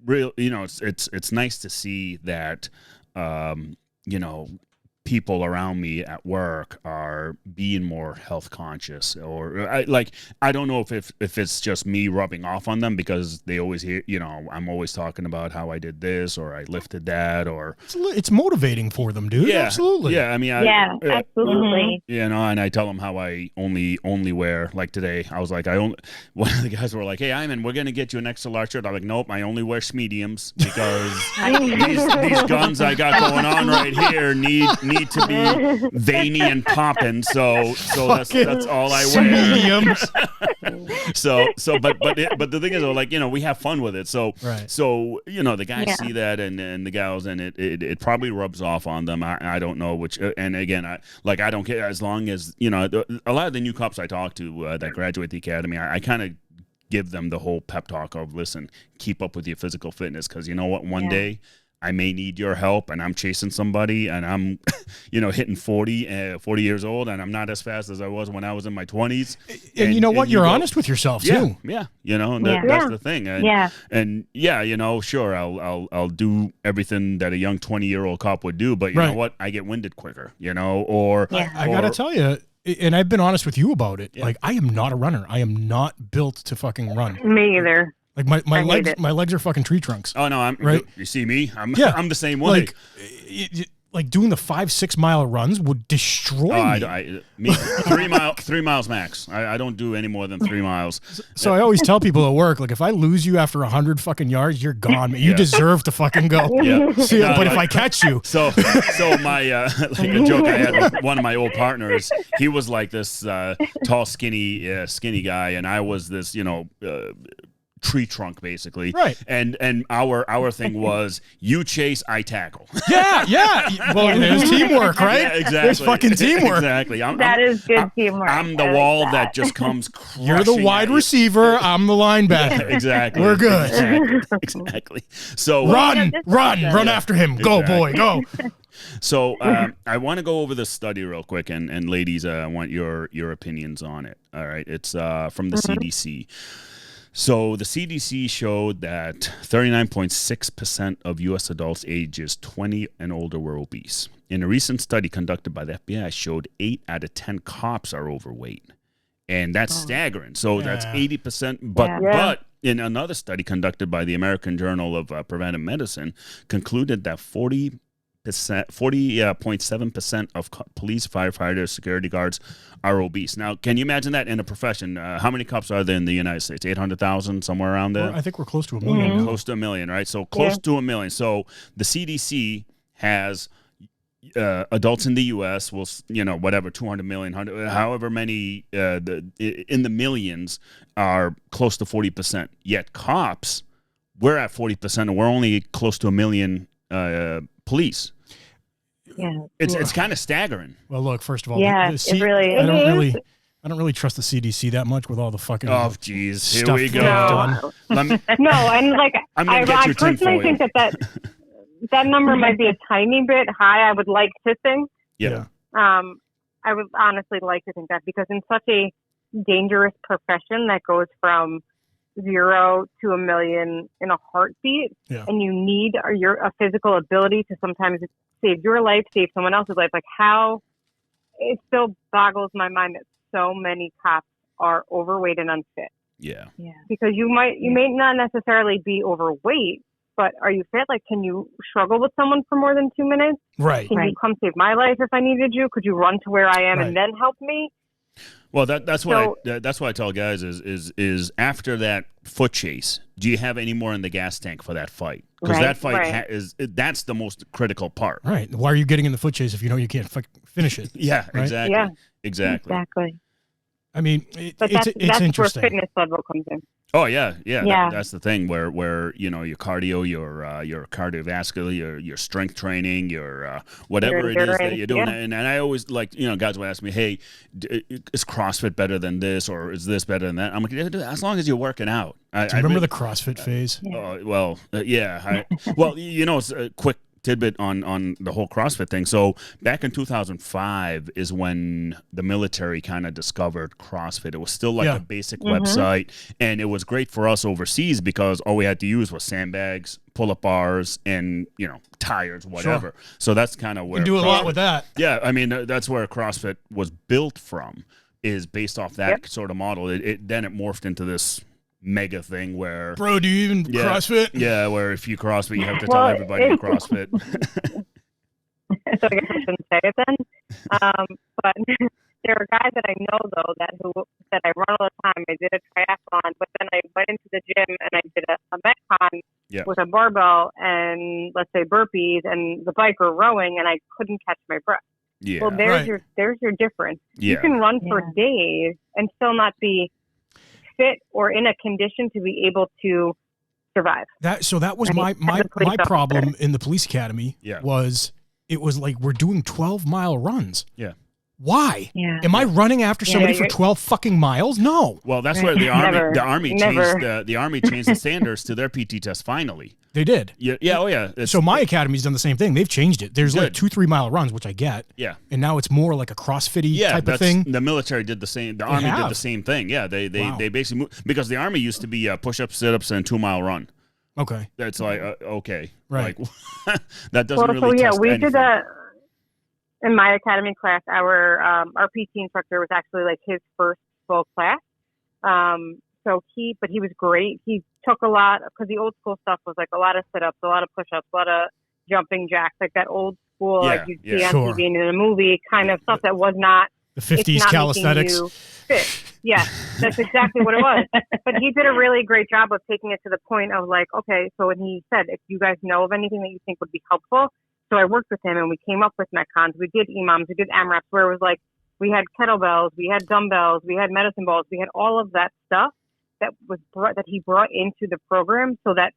real. It's nice to see that people around me at work are being more health conscious, or I don't know if it's just me rubbing off on them because they always hear, I'm always talking about how I did this or I lifted that, or it's motivating for them, dude. Yeah, absolutely. Yeah, I mean, absolutely. And I tell them how I only wear, like today, I was like, one of the guys were like, hey, Ayman, we're gonna get you an extra large shirt. I'm like, nope, I only wear mediums because these guns I got going on right here need to be veiny and popping, so that's all I wear. Mediums. But the thing is, we have fun with it. So the guys see that and the gals, and it probably rubs off on them. I don't know which. And again, I don't care, as long as a lot of the new cops I talk to that graduate the academy, I kind of give them the whole pep talk of, listen, keep up with your physical fitness, because you know what, one day I may need your help, and I'm chasing somebody, and I'm, hitting 40 years old, and I'm not as fast as I was when I was in my 20s. And you know what? You're honest with yourself too. Yeah. That's the thing. And, sure, I'll do everything that a young 20-year-old cop would do, but you know what? I get winded quicker, I got to tell you, and I've been honest with you about it. Yeah. Like, I am not a runner. I am not built to fucking run. Me either. Like my legs are fucking tree trunks. Oh no, I'm right. You see me? I'm the same way. Like, like doing the 5-6 mile runs would destroy me. 3 miles max. I don't do any more than 3 miles. So I always tell people at work, like, if I lose you after 100 fucking yards, you're gone, man. You deserve to fucking go. Yeah. See, but if I catch you, so my like a joke I had with one of my old partners. He was like this tall, skinny guy, and I was this, tree trunk basically, right? And our thing was, you chase, I tackle. Yeah. Well, there's teamwork, right? Yeah, exactly. There's fucking teamwork. Exactly. That is good teamwork. I'm the wall that just comes crushing. You're the wide receiver. I'm the linebacker. Exactly. We're good. Exactly. So run after him. Go, boy, go. So I want to go over this study real quick, and ladies, I want your opinions on it. All right, it's from the CDC. So the CDC showed that 39.6% of U.S. adults ages 20 and older were obese. In a recent study conducted by the FBI, showed 8 out of 10 cops are overweight, and that's staggering. So that's 80%. But in another study conducted by the American Journal of Preventive Medicine, concluded that 40.7% of police, firefighters, security guards are obese. Now, can you imagine that in a profession? How many cops are there in the United States? 800,000, somewhere around there? I think we're close to 1 million. Close to 1 million, right? So close to 1 million. So the CDC has adults in the U.S. will, whatever, 200 million, however many in the millions are close to 40%. Yet cops, we're at 40%, and we're only close to 1 million police. Yeah, it's kind of staggering. Well, look, first of all, it really is. I don't really trust the CDC that much with all the fucking. Oh, geez, here stuff we go. And like I personally think that number might be a tiny bit high. I would like to think. Yeah. I would honestly like to think that, because in such a dangerous profession that goes from 0 to 1 million in a heartbeat, and you need a physical ability to sometimes save your life, save someone else's life. Like, how it still boggles my mind that so many cops are overweight and unfit. Yeah. Because you may not necessarily be overweight, but are you fit? Like, can you struggle with someone for more than 2 minutes? Right. Can you come save my life if I needed you? Could you run to where I am and then help me? Well, that's what I tell guys is after that foot chase, do you have any more in the gas tank for that fight? Because that fight that's the most critical part. Right. Why are you getting in the foot chase if you know you can't finish it? Yeah, right? Exactly. Yeah, exactly. I mean, that's interesting. where fitness level comes in. Oh yeah. That's the thing where your cardio, your cardiovascular, your strength training, your whatever it is that you're doing. And I always guys will ask me, hey, is CrossFit better than this, or is this better than that? I'm like, as long as you're working out. Do you remember the CrossFit phase? It's a quick tidbit on the whole CrossFit thing. So back in 2005 is when the military kind of discovered CrossFit. It was still like a basic website, and it was great for us overseas because all we had to use was sandbags, pull-up bars, and tires, whatever. Sure. So that's kind of where you do a lot with that. Yeah, I mean that's where CrossFit was built from, is based off that sort of model. Then it morphed into this mega thing where, bro, do you even CrossFit? Yeah, where if you CrossFit, you have to tell everybody you CrossFit. So I guess I shouldn't say it then. But there are guys that I know though that I run all the time. I did a triathlon, but then I went into the gym and I did a Metcon with a barbell and, let's say, burpees and the bike or rowing, and I couldn't catch my breath. Yeah. Well, there's your difference. Yeah. You can run for days and still not be fit or in a condition to be able to survive. That was my problem in the police academy. Was it was like, we're doing 12-mile runs. Yeah. Why? Yeah. Am I running after somebody for 12 fucking miles? No. Well, that's where the army changed the standards to their PT test finally. They did. Yeah. Oh yeah. So my academy's done the same thing. They've changed it. There's like 2-3 mile runs, which I get. Yeah. And now it's more like a CrossFit-y type of thing. The military did the same. The army did the same thing. Yeah. They basically moved, because the army used to be push-ups, sit-ups, and 2-mile run. Okay. That's like okay. Right. Like, that doesn't really. So we anything. did that in my academy class. Our PT instructor was actually like his first full class. So he was great. He took a lot, because the old school stuff was like a lot of sit-ups, a lot of push-ups, a lot of jumping jacks, like that old school, like you'd see on TV and in a movie, kind of stuff that was not the 50s calisthenics. Fit. Yeah, that's exactly what it was. But he did a really great job of taking it to the point of like, okay, so when he said, if you guys know of anything that you think would be helpful, so I worked with him and we came up with Metcons, we did EMOMs, we did AMRAPs, where it was like, we had kettlebells, we had dumbbells, we had medicine balls, we had all of that stuff that he brought into the program so that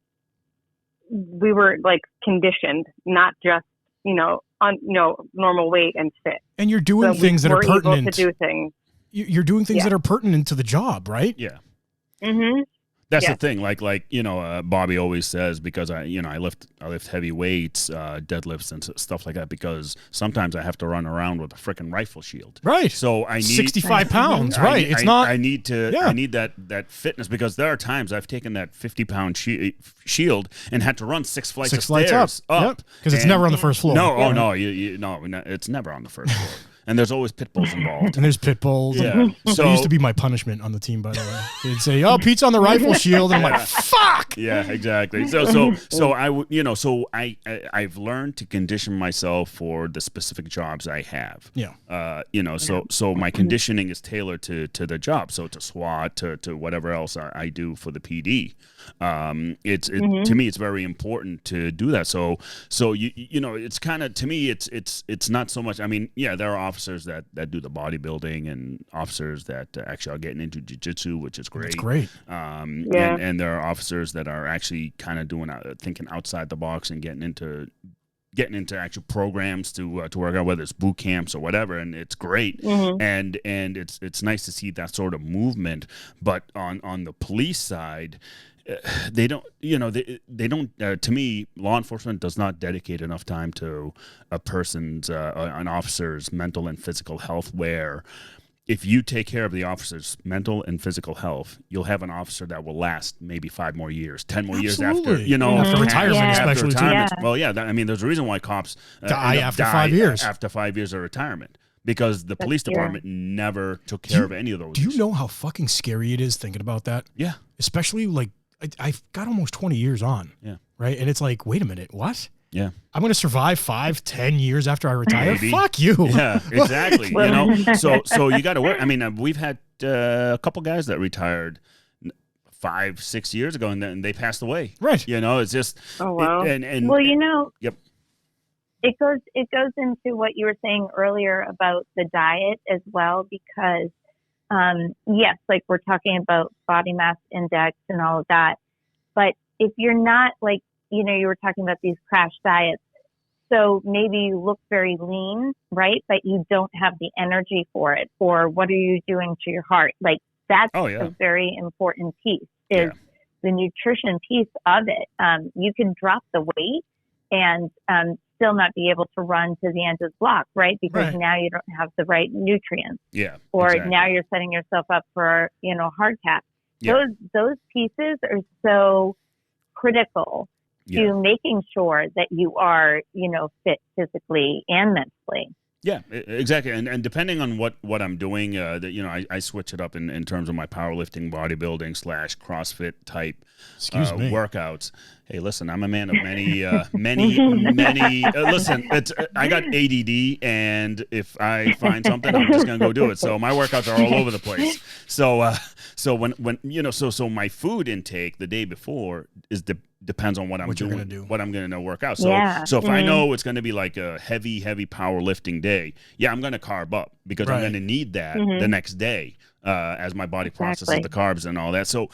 we were like conditioned, not just, normal weight and fit. And you're doing things that are pertinent. Able to do things. You're doing things that are pertinent to the job, right? Yeah. Mm-hmm. That's the thing. Like Bobby always says, because I lift heavy weights, deadlifts and stuff like that, because sometimes I have to run around with a freaking rifle shield. Right. So I need 65 pounds. Right. It's not. I need that fitness, because there are times I've taken that 50-pound shield and had to run 6 flights of stairs up. Because it's never on the first floor. No. No. It's never on the first floor. And there's always pit bulls involved. And there's pit bulls. Yeah. So it used to be my punishment on the team, by the way. They'd say, "Oh, Pete's on the rifle shield," and I'm like, "Fuck." Yeah, exactly. I've learned to condition myself for the specific jobs I have. Yeah. So my conditioning is tailored to the job. So to SWAT, to whatever else I do for the PD. To me, it's very important to do that. So it's kind of, to me, it's not so much. I mean, yeah, there are officers that do the bodybuilding, and officers that actually are getting into jiu-jitsu, which is great. It's great. And there are officers that are actually kind of thinking outside the box and getting into actual programs to work out, whether it's boot camps or whatever, and it's great. And it's nice to see that sort of movement. But on the police side, they don't, to me, law enforcement does not dedicate enough time to an officer's mental and physical health, where if you take care of the officer's mental and physical health, you'll have an officer that will last maybe 5 more years, 10 more years after, after retirement, especially. Retirement. Well, yeah, there's a reason why cops die after 5 years. After 5 years of retirement. Because the police department never took care of any of those. Do you know how fucking scary it is thinking about that? Yeah. Especially like, I've got almost 20 years on. Yeah. Right. And it's like, wait a minute, what? Yeah. I'm going to survive 5-10 years after I retire. Maybe. Fuck you. Yeah, exactly. So you got to work. I mean, we've had a couple guys that retired 5-6 years ago, and then they passed away. Right. It's just. Oh wow. Yep. It goes into what you were saying earlier about the diet as well, because yes, like we're talking about body mass index and all of that, but if you're not like, you were talking about these crash diets, so maybe you look very lean, right, but you don't have the energy for it, or what are you doing to your heart? Like that's a very important piece, is the nutrition piece of it. You can drop the weight and still not be able to run to the end of the block, right? Because now you don't have the right nutrients. Yeah. Or now you're setting yourself up for, hard cap. Yeah. Those pieces are so critical to making sure that you are, fit physically and mentally. Yeah, exactly. And depending on what I'm doing, I switch it up in terms of my powerlifting, bodybuilding / CrossFit type workouts. Hey, listen, I'm a man of many. Listen, I got ADD, and if I find something, I'm just gonna go do it. So my workouts are all over the place. So when my food intake the day before depends on what I'm doing, what I'm going to work out. So if I know it's going to be like a heavy powerlifting day, I'm going to carb up, because I'm going to need that the next day as my body processes the carbs and all that. So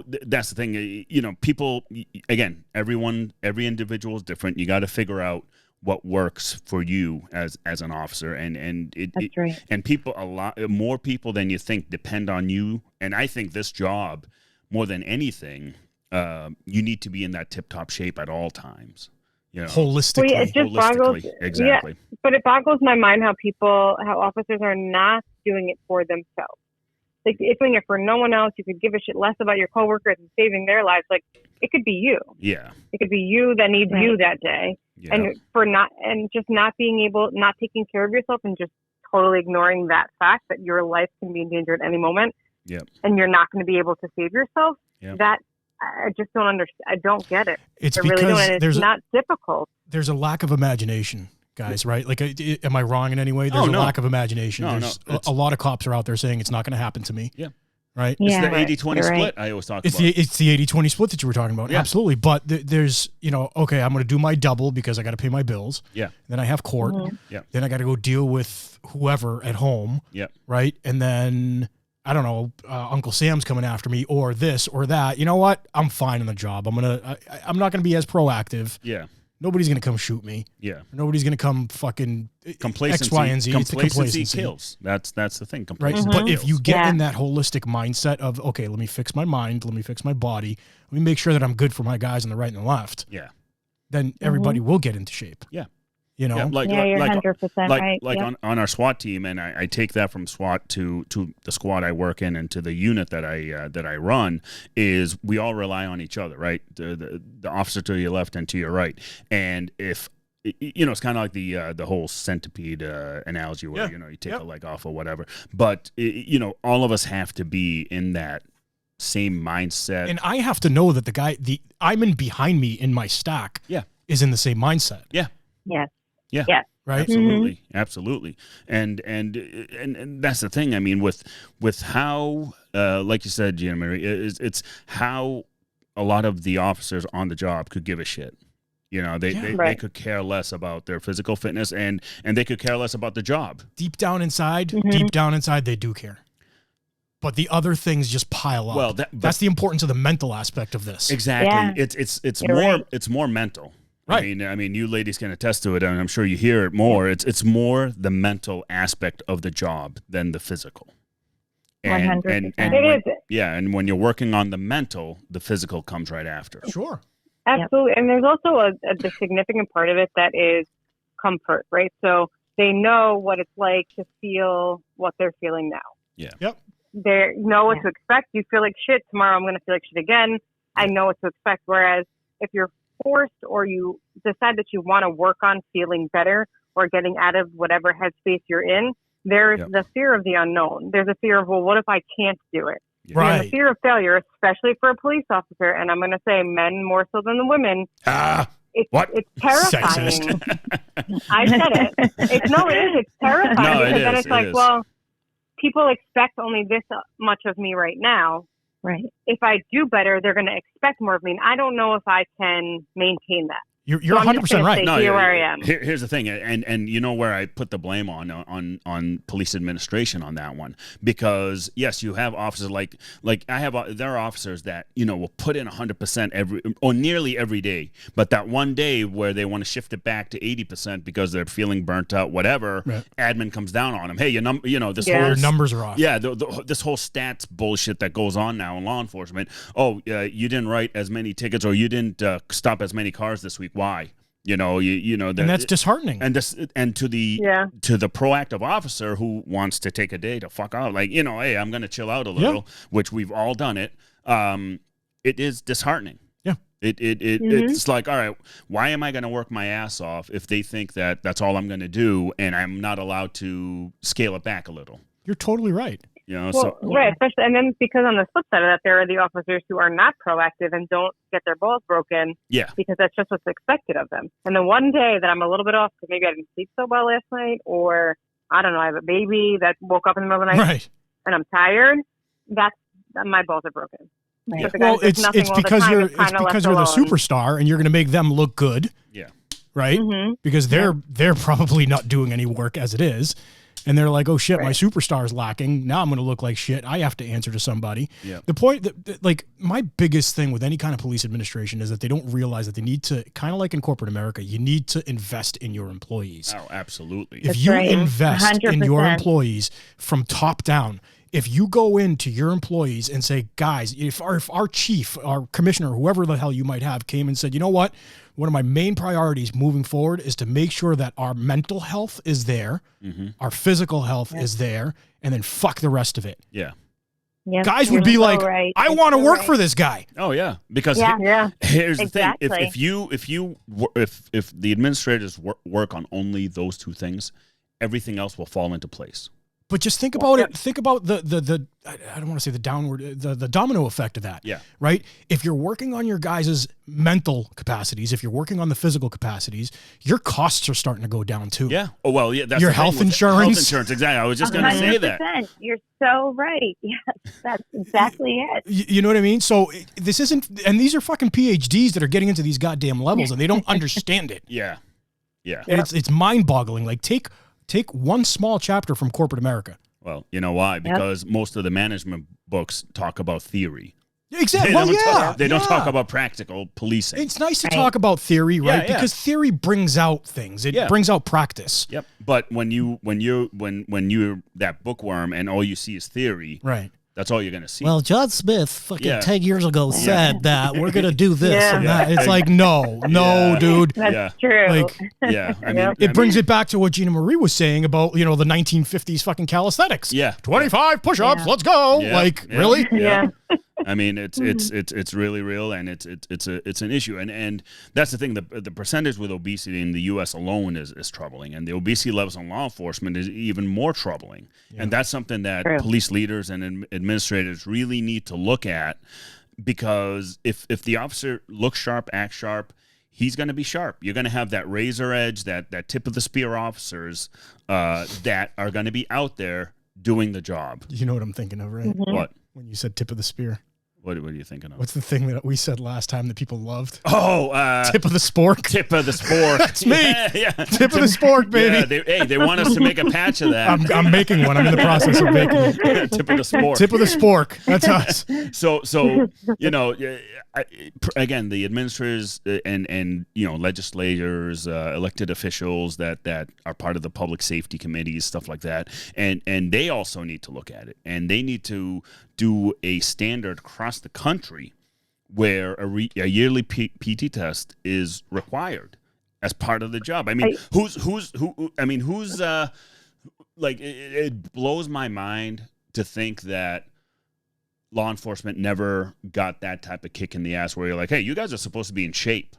that's the thing. People, again, every individual is different. You got to figure out what works for you as an officer, and people, a lot more people than you think depend on you. And I think this job, more than anything, you need to be in that tip-top shape at all times. Holistically. Well, it just boggles, exactly. Yeah, but it boggles my mind how officers are not doing it for themselves. Like, if doing it for no one else, you could give a shit less about your coworkers and saving their lives. Like, it could be you. Yeah. It could be you that needs you that day. Yeah. And just not taking care of yourself, and just totally ignoring that fact that your life can be in danger at any moment. Yep. And you're not going to be able to save yourself. Yep. That, I just don't understand. I don't get it. It's I because really don't. And it's not difficult. There's a lack of imagination. guys, right? Like, am I wrong in any way? There's a lack of imagination. There's a lot of cops are out there saying it's not going to happen to me. Yeah. Right? It's Yeah, the 80-20 split right. I always talk It's about. it's the 80-20 split that you were talking about. Yeah. Absolutely. But there's, okay, I'm going to do my double because I got to pay my bills. Yeah. Then I have court. Mhm. Yeah. Then I got to go deal with whoever at home. Yeah. Right? And then, I don't know, Uncle Sam's coming after me or this or that. You know what? I'm fine in the job. I'm not going to be as proactive. Yeah. Nobody's going to come shoot me. Yeah. Nobody's going to come fucking Complacency, X, Y, and Z. It's the complacency kills. That's the thing. Right. Complacency But if kills. you get Yeah. in that holistic mindset of, okay, let me fix my mind, let me fix my body, let me make sure that I'm good for my guys on the right and the left, Yeah. then everybody will get into shape. Yeah. You know? Yeah, like, Yeah, you're like, 100% like, right. like Yep. on our SWAT team, and I take that from SWAT to the squad I work in and to the unit that I run, is we all rely on each other, right? The officer to your left and to your right, and if it's kind of like the whole centipede analogy where you take a leg off or whatever, but all of us have to be in that same mindset, And I have to know that the Ayman behind me in my stack is in the same mindset. Yes. Yeah. Yes. Right? Absolutely, absolutely, and that's the thing. I mean, with how, like you said, Gina Marie, it's how a lot of the officers on the job could give a shit. They could care less about their physical fitness, and they could care less about the job. Deep down inside, they do care. But the other things just pile up. Well, that's the importance of the mental aspect of this. Exactly. Yeah. It's You're more right. it's more mental. Right. I mean, you ladies can attest to it, and I'm sure you hear it more. It's more the mental aspect of the job than the physical. 100%. It is. And when you're working on the mental, the physical comes right after. Sure. Absolutely. And there's also the significant part of it that is comfort, right? So they know what it's like to feel what they're feeling now. Yeah. Yep. They know what to expect. You feel like shit. Tomorrow I'm going to feel like shit again. I know what to expect. Whereas if you're forced or you decide that you want to work on feeling better or getting out of whatever headspace you're in, there's the fear of the unknown. There's a fear of, well, what if I can't do it? Yeah. And the fear of failure, especially for a police officer, and I'm going to say men more so than the women, it's terrifying. I said it. It's terrifying No, because then it's like, is. well, people expect only this much of me right now. Right. If I do better, they're going to expect more of me. And I don't know if I can maintain that. You're So I'm 100% just gonna right. say, No, here where I am. Here's the thing, and you know where I put the blame on police administration on that one, because yes, you have officers like there are officers that will put in 100% every or nearly every day, but that one day where they want to shift it back to 80% because they're feeling burnt out, whatever, admin comes down on them. Hey, this whole Your numbers are off. Yeah, this whole stats bullshit that goes on now in law enforcement. Oh, you didn't write as many tickets, or you didn't stop as many cars this week. Why? And that's disheartening. And to the proactive officer who wants to take a day to fuck out, like hey, I'm going to chill out a little, which we've all done it. It is disheartening. Yeah. It's like, all right, why am I going to work my ass off if they think that that's all I'm going to do, and I'm not allowed to scale it back a little? You're totally right. Right, especially, and then because on the flip side of that, there are the officers who are not proactive and don't get their balls broken. Yeah. Because that's just what's expected of them. And the one day that I'm a little bit off because maybe I didn't sleep so well last night, or I don't know, I have a baby that woke up in the middle of the night, Right. and I'm tired. My balls are broken. Right. So Well, it's because you're the alone. superstar and you're going to make them look good. Yeah. Right? Mm-hmm. Because they're probably not doing any work as it is. And they're like, oh shit, my superstar is lacking. Now I'm going to look like shit. I have to answer to somebody. Yeah. The point that like my biggest thing with any kind of police administration is that they don't realize that they need to, kind of like in corporate America, you need to invest in your employees. Oh, absolutely. If you right. invest in your 100%. employees from top down, if you go into your employees and say, guys, if our chief, our commissioner, whoever the hell you might have, came and said, you know what, one of my main priorities moving forward is to make sure that our mental health is there, our physical health is there, and then fuck the rest of it. Yeah. Yep, Guys would you're be so like, right. I You're want to so work right. for this guy. Oh yeah, because here's the thing: if the administrators work on only those two things, everything else will fall into place. But just think about it. Think about the I don't want to say the downward, the domino effect of that. Yeah. Right. If you're working on your guys' mental capacities, if you're working on the physical capacities, your costs are starting to go down too. Yeah. Oh, well, yeah. That's your the thing health with insurance. Health insurance. Exactly. I was just going to say that. 100%. You're so right. Yes, that's exactly it. You know what I mean? So this isn't, and these are fucking PhDs that are getting into these goddamn levels and they don't understand it. Yeah. Yeah. And it's mind boggling. Like take one small chapter from corporate America. Well, you know why? Because most of the management books talk about theory. Exactly. They don't talk about practical policing. It's nice to talk about theory, right? Yeah. Because theory brings out things. It brings out practice. Yep. But when you're that bookworm and all you see is theory, right? That's all you're going to see. Well, John Smith 10 years ago said that we're going to do this and that. It's like, no, dude. That's true. Like, I mean, it brings it back to what Gina Marie was saying about, the 1950s fucking calisthenics. Yeah. 25 push-ups, let's go. Yeah. Like, really? Yeah. I mean, it's really real, and it's an issue, and that's the thing. The percentage with obesity in the U.S. alone is troubling, and the obesity levels in law enforcement is even more troubling, and that's something that police leaders and administrators really need to look at, because if the officer looks sharp, acts sharp, he's going to be sharp. You're going to have that razor edge, that tip of the spear officers that are going to be out there doing the job. You know what I'm thinking of, right? Mm-hmm. What? When you said tip of the spear. What are you thinking of? What's the thing that we said last time that people loved? Oh, tip of the spork. Tip of the spork. That's me. Yeah. Tip of the spork, baby. Yeah, they want us to make a patch of that. I'm making one. I'm in the process of making it. Tip of the spork. Tip of the spork. That's us. So again, the administrators and legislators, elected officials that are part of the public safety committees, stuff like that, and they also need to look at it, and they need to do a standard across the country where a yearly PT test is required as part of the job. I mean, it blows my mind to think that law enforcement never got that type of kick in the ass where you're like, hey, you guys are supposed to be in shape.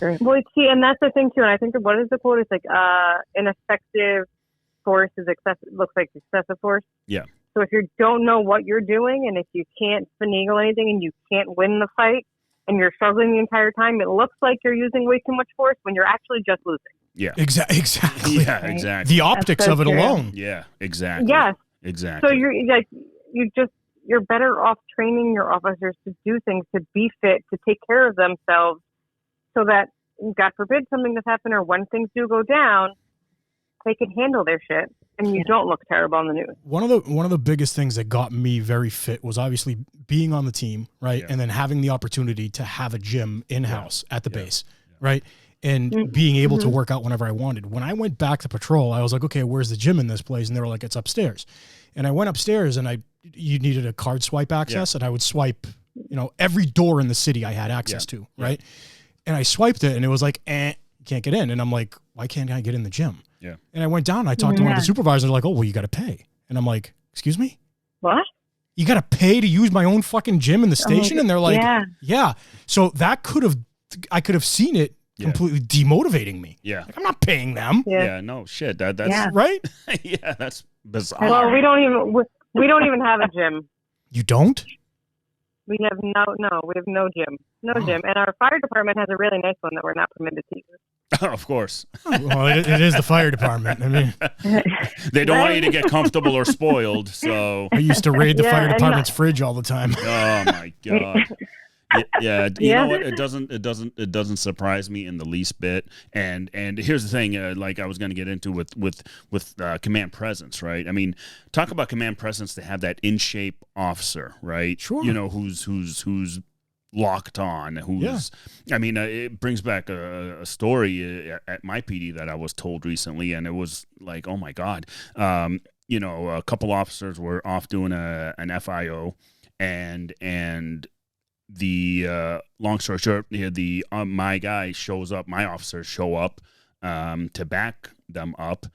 Well, see, and that's the thing too. And I think what is the quote? It's like an effective force looks like excessive force. Yeah. So if you don't know what you're doing, and if you can't finagle anything, and you can't win the fight, and you're struggling the entire time, it looks like you're using way too much force when you're actually just losing. Yeah. Exactly. Yeah, exactly. The optics of it alone. Yeah, exactly. Yes. Exactly. So you're better off training your officers to do things, to be fit, to take care of themselves, so that, God forbid, something does happen, or when things do go down, they can handle their shit, and you don't look terrible on the news. One of the biggest things that got me very fit was obviously being on the team, right? Yeah. And then having the opportunity to have a gym in-house at the base, right? And being able to work out whenever I wanted. When I went back to patrol, I was like, okay, where's the gym in this place? And they were like, it's upstairs. And I went upstairs, and you needed a card swipe access, and I would swipe, every door in the city I had access to, right? And I swiped it, and it was like, you can't get in. And I'm like, why can't I get in the gym? Yeah. And I went down and I talked to one of the supervisors. They're like, oh, well, you got to pay. And I'm like, excuse me? What? You got to pay to use my own fucking gym in the station? And they're like, yeah. So I could have seen it completely demotivating me. Yeah. Like, I'm not paying them. Yeah, no shit. That's right. Yeah, that's bizarre. Well, we don't even have a gym. You don't? We have we have no gym. No gym. And our fire department has a really nice one that we're not permitted to use. Of course. Well, it is the fire department. I mean, they don't want you to get comfortable or spoiled. So I used to raid the fire department's fridge all the time. Oh my God. Yeah, you know what? It doesn't surprise me in the least bit. And here's the thing, like I was going to get into with command presence, right? I mean, talk about command presence to have that in shape officer, right? Sure. Who's locked on. I mean, it brings back a story at my PD that I was told recently, and it was like, oh my God. A couple officers were off doing an FIO, and the long story short, my guy shows up, my officers show up to back them up,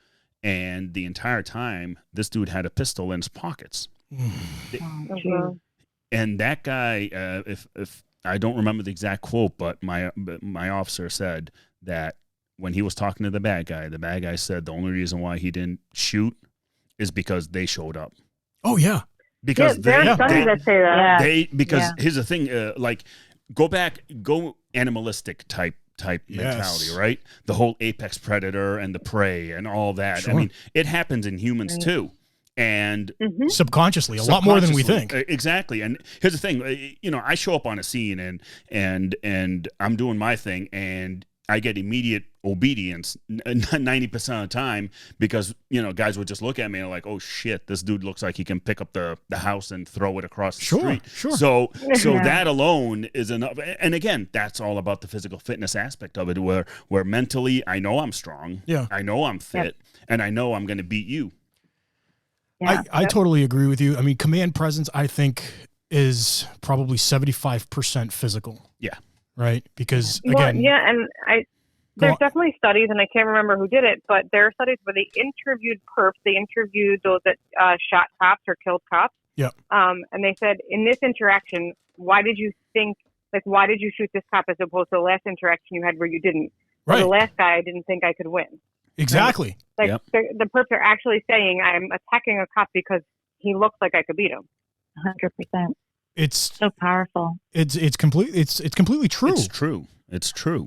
and the entire time this dude had a pistol in his pockets. And that guy, if I don't remember the exact quote, but my officer said that when he was talking to the bad guy said the only reason why he didn't shoot is because they showed up. Oh yeah. Because there are studies that say that. Here's the thing, like go animalistic type mentality, right? The whole apex predator and the prey and all that. Sure. I mean, it happens in humans too. And subconsciously, a lot more than we think. Exactly. And here's the thing, you know, I show up on a scene and I'm doing my thing and I get immediate obedience 90% of the time because, you know, guys would just look at me and like, oh shit, this dude looks like he can pick up the house and throw it across the street. Sure. So that alone is enough. And again, that's all about the physical fitness aspect of it, where mentally I know I'm strong. Yeah. I know I'm fit and I know I'm going to beat you. Yeah. I totally agree with you. I mean, command presence, I think, is probably 75% physical. Yeah. Right? Because, again... and there's definitely studies, and I can't remember who did it, but there are studies where they interviewed perps. They interviewed those that shot cops or killed cops. Yeah. And they said, in this interaction, why did you shoot this cop as opposed to the last interaction you had where you didn't? Right. Or the last guy, I didn't think I could win. Exactly. Like the perps are actually saying, I'm attacking a cop because he looks like I could beat him. 100%. It's so powerful. It's completely true. It's true. It's true.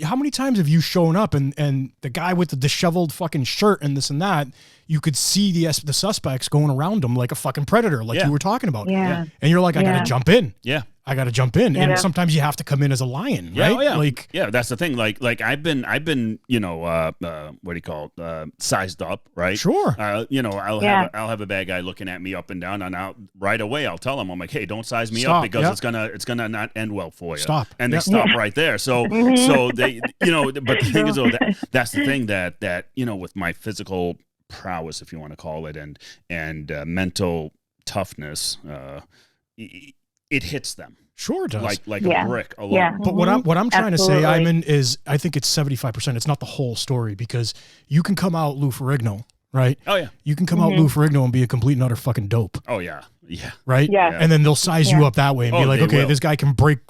How many times have you shown up and the guy with the disheveled fucking shirt and this and that, you could see the suspects going around him like a fucking predator, like you were talking about. Yeah. And you're like, I got to jump in. Yeah. I got to jump in. Yeah. And sometimes you have to come in as a lion, right? Oh, yeah. Like, yeah, that's the thing. Like I've been, you know, what do you call it? Sized up, right? Sure. You know, I'll have a bad guy looking at me up and down, and right away I'll tell him, I'm like, hey, don't size me up because it's gonna not end well for you. Stop. And they stop right there. So they, you know, but the thing is, that's the thing that you know, with my physical prowess, if you want to call it, and mental toughness, it hits them. Sure it does. Like a brick alone. Yeah. But what I'm trying to say, Absolutely. Ayman, is I think it's 75%. It's not the whole story because you can come out Lou Ferrigno, right? Oh yeah. You can come out Lou Ferrigno and be a complete and utter fucking dope. Oh yeah. Yeah. Right? Yeah. And then they'll size you up that way and be like, they okay, will. this guy can break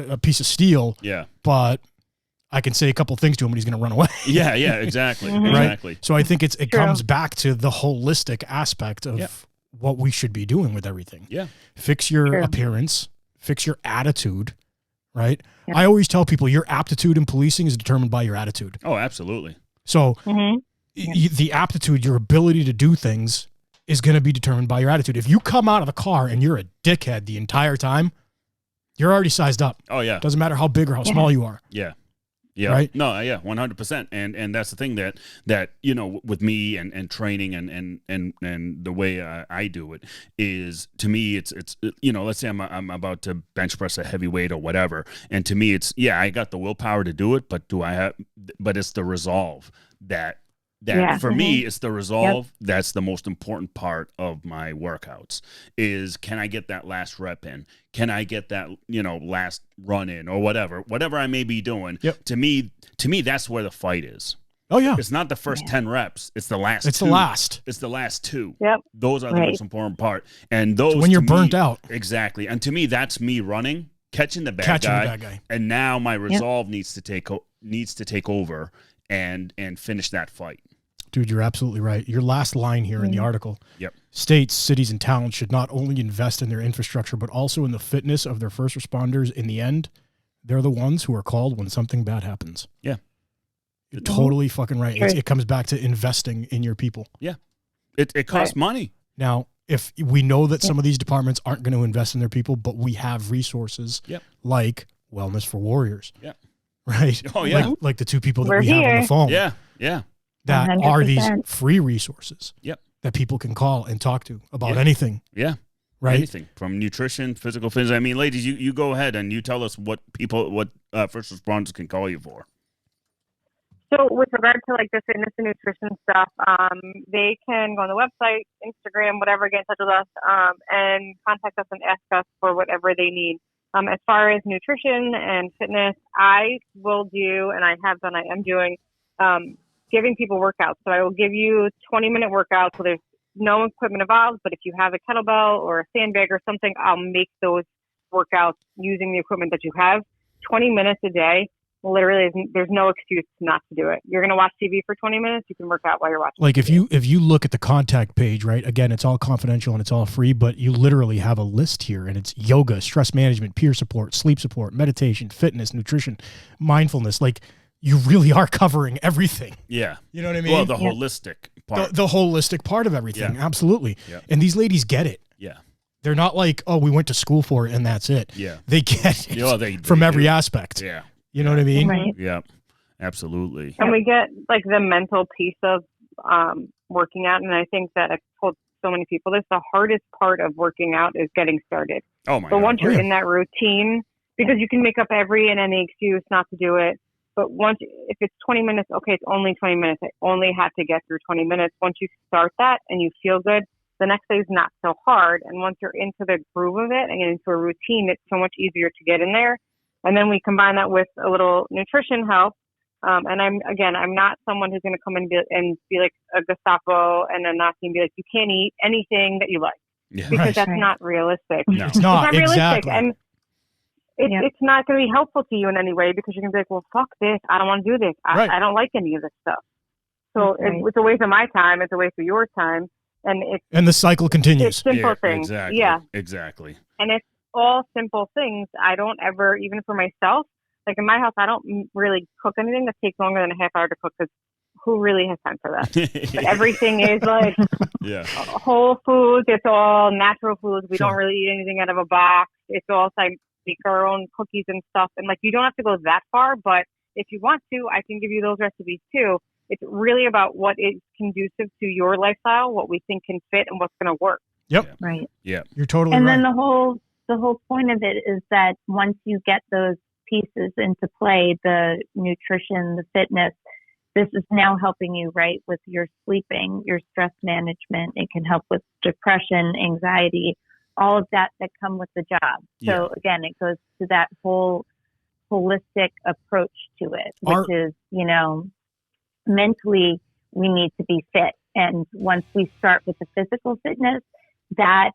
a piece of steel. Yeah. But I can say a couple things to him and he's going to run away. Yeah. Yeah. Exactly. Right? Exactly. So I think it comes back to the holistic aspect of what we should be doing with everything. Yeah. Fix your appearance, fix your attitude, right? Yeah. I always tell people your aptitude in policing is determined by your attitude. Oh, absolutely. So the aptitude, your ability to do things is going to be determined by your attitude. If you come out of the car and you're a dickhead the entire time, you're already sized up. Oh yeah. Doesn't matter how big or how small you are. Yeah. Yeah. Right? No, yeah, 100%. And that's the thing that you know, with me and training and the way I do it is, to me it's you know, let's say I'm about to bench press a heavy weight or whatever, and to me it's I got the willpower to do it, but it's the resolve that for me, it's the resolve. Yep. That's the most important part of my workouts is, can I get that last rep in? Can I get that, you know, last run in or whatever I may be doing? Yep. To me, that's where the fight is. Oh yeah. It's not the first 10 reps. It's the last It's two. the last. It's the last two. Yep. Those are the most important part. And those, when you're to burnt me, out. Exactly. And to me, that's me running, catching the bad guy. And now my resolve needs to take over and finish that fight. Dude, you're absolutely right. Your last line here in the article states cities and towns should not only invest in their infrastructure, but also in the fitness of their first responders. In the end, they're the ones who are called when something bad happens. Yeah. You're totally fucking right. It comes back to investing in your people. Yeah. It costs money. Now, if we know that some of these departments aren't going to invest in their people, but we have resources like Wellness for Warriors. Yeah. Right? Oh, yeah. Like the two people that we have on the phone. Yeah. Yeah. That 100%. are these free resources that people can call and talk to about anything. Yeah. Right. Anything from nutrition, physical fitness. I mean, ladies, you go ahead and you tell us what first responders can call you for. So with regard to like the fitness and nutrition stuff, they can go on the website, Instagram, whatever, get in touch with us, and contact us and ask us for whatever they need. As far as nutrition and fitness, I will do, and I have done, I am doing, giving people workouts. So I will give you 20-minute workouts. So there's no equipment involved, but if you have a kettlebell or a sandbag or something, I'll make those workouts using the equipment that you have. 20 minutes a day. literally, there's no excuse not to do it. You're going to watch TV for 20 minutes. You can work out while you're watching. Like TV. if you look at the contact page, right? Again, it's all confidential and it's all free, but you literally have a list here, and it's yoga, stress management, peer support, sleep support, meditation, fitness, nutrition, mindfulness. Like, you really are covering everything. Yeah. You know what I mean? Well, the holistic part. The holistic part of everything. Yeah. Absolutely. Yeah. And these ladies get it. Yeah. They're not like, oh, we went to school for it and that's it. Yeah. They get it They from every do. aspect. Yeah. You know what I mean? Right. Yeah. Absolutely. And we get like the mental piece of working out. And I think that I've told so many people this, the hardest part of working out is getting started. Oh my But God. once you're in that routine, because you can make up every and any excuse not to do it. But if it's 20 minutes, okay, it's only 20 minutes. I only have to get through 20 minutes. Once you start that and you feel good, the next day is not so hard. And once you're into the groove of it and into a routine, it's so much easier to get in there. And then we combine that with a little nutrition help. And I'm not someone who's going to come and be like a Gestapo and a Nazi and be like, you can't eat anything that you like. Yeah. Because that's not realistic. No. It's not, realistic. exactly. And it's not going to be helpful to you in any way because you're going to be like, well, fuck this. I don't want to do this. I don't like any of this stuff. So it's a waste of my time. It's a waste of your time. And the cycle continues. It's simple things. Exactly. Yeah. Exactly. And it's all simple things. I don't ever, even for myself, like in my house, I don't really cook anything that takes longer than a half hour to cook because who really has time for that? But everything is like whole foods. It's all natural foods. We don't really eat anything out of a box. It's all like make our own cookies and stuff. And like, you don't have to go that far, but if you want to, I can give you those recipes too. It's really about what is conducive to your lifestyle, what we think can fit and what's going to work. Yep. Right. Yeah. You're totally and right. then the whole point of it is that once you get those pieces into play, the nutrition, the fitness, this is now helping you, right, with your sleeping, your stress management. It can help with depression, anxiety, all of that come with the job. So again, it goes to that whole holistic approach to it, which is, mentally we need to be fit. And once we start with the physical fitness, that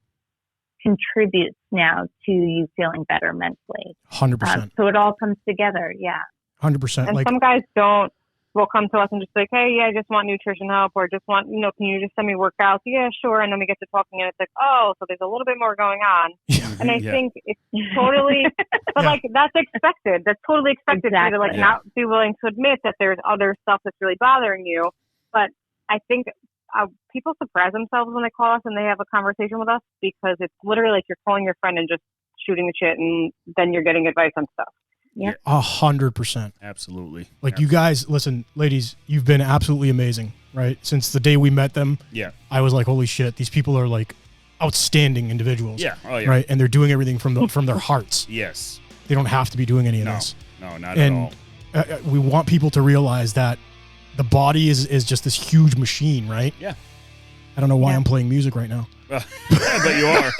contributes now to you feeling better mentally. 100%. So it all comes together. Yeah. 100%. And some guys will come to us and just be like, hey, I just want nutrition help, or just want, can you just send me workouts? Yeah, sure. And then we get to talking and it's like, oh, so there's a little bit more going on. And I think it's totally, but like that's expected. That's totally expected for you to like not be willing to admit that there's other stuff that's really bothering you. But I think people surprise themselves when they call us and they have a conversation with us because it's literally like you're calling your friend and just shooting the shit and then you're getting advice on stuff. Yeah. 100%. Absolutely. Like you guys, listen, ladies, you've been absolutely amazing, right? Since the day we met them. Yeah. I was like, holy shit, these people are like outstanding individuals. Yeah. Oh, yeah. Right. And they're doing everything from their hearts. Yes. They don't have to be doing any of this. No, not at all. We want people to realize that the body is just this huge machine, right? Yeah. I don't know why I'm playing music right now. But you are.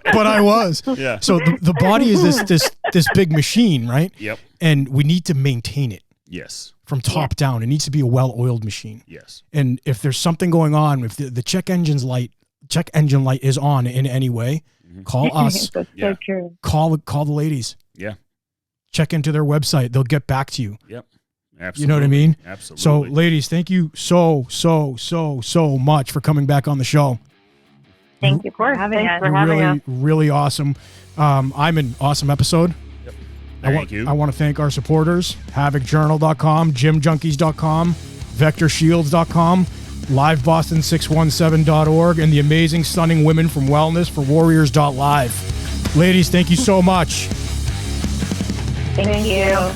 But I was. Yeah. So the body is this big machine, right? Yep. And we need to maintain it. Yes. From top down. It needs to be a well-oiled machine. Yes. And if there's something going on, if the check engine light is on in any way, call us. That's so true. Call the ladies. Yeah. Check into their website. They'll get back to you. Yep. Absolutely. You know what I mean? Absolutely. So, ladies, thank you so much for coming back on the show. Thank you for having us. You're really awesome. I'm an awesome episode. Yep. Thank you. I want to thank our supporters, HavocJournal.com, GymJunkies.com, VectorShields.com, LiveBoston617.org, and the amazing, stunning women from Wellness for Warriors.live. Ladies, thank you so much. Thank you.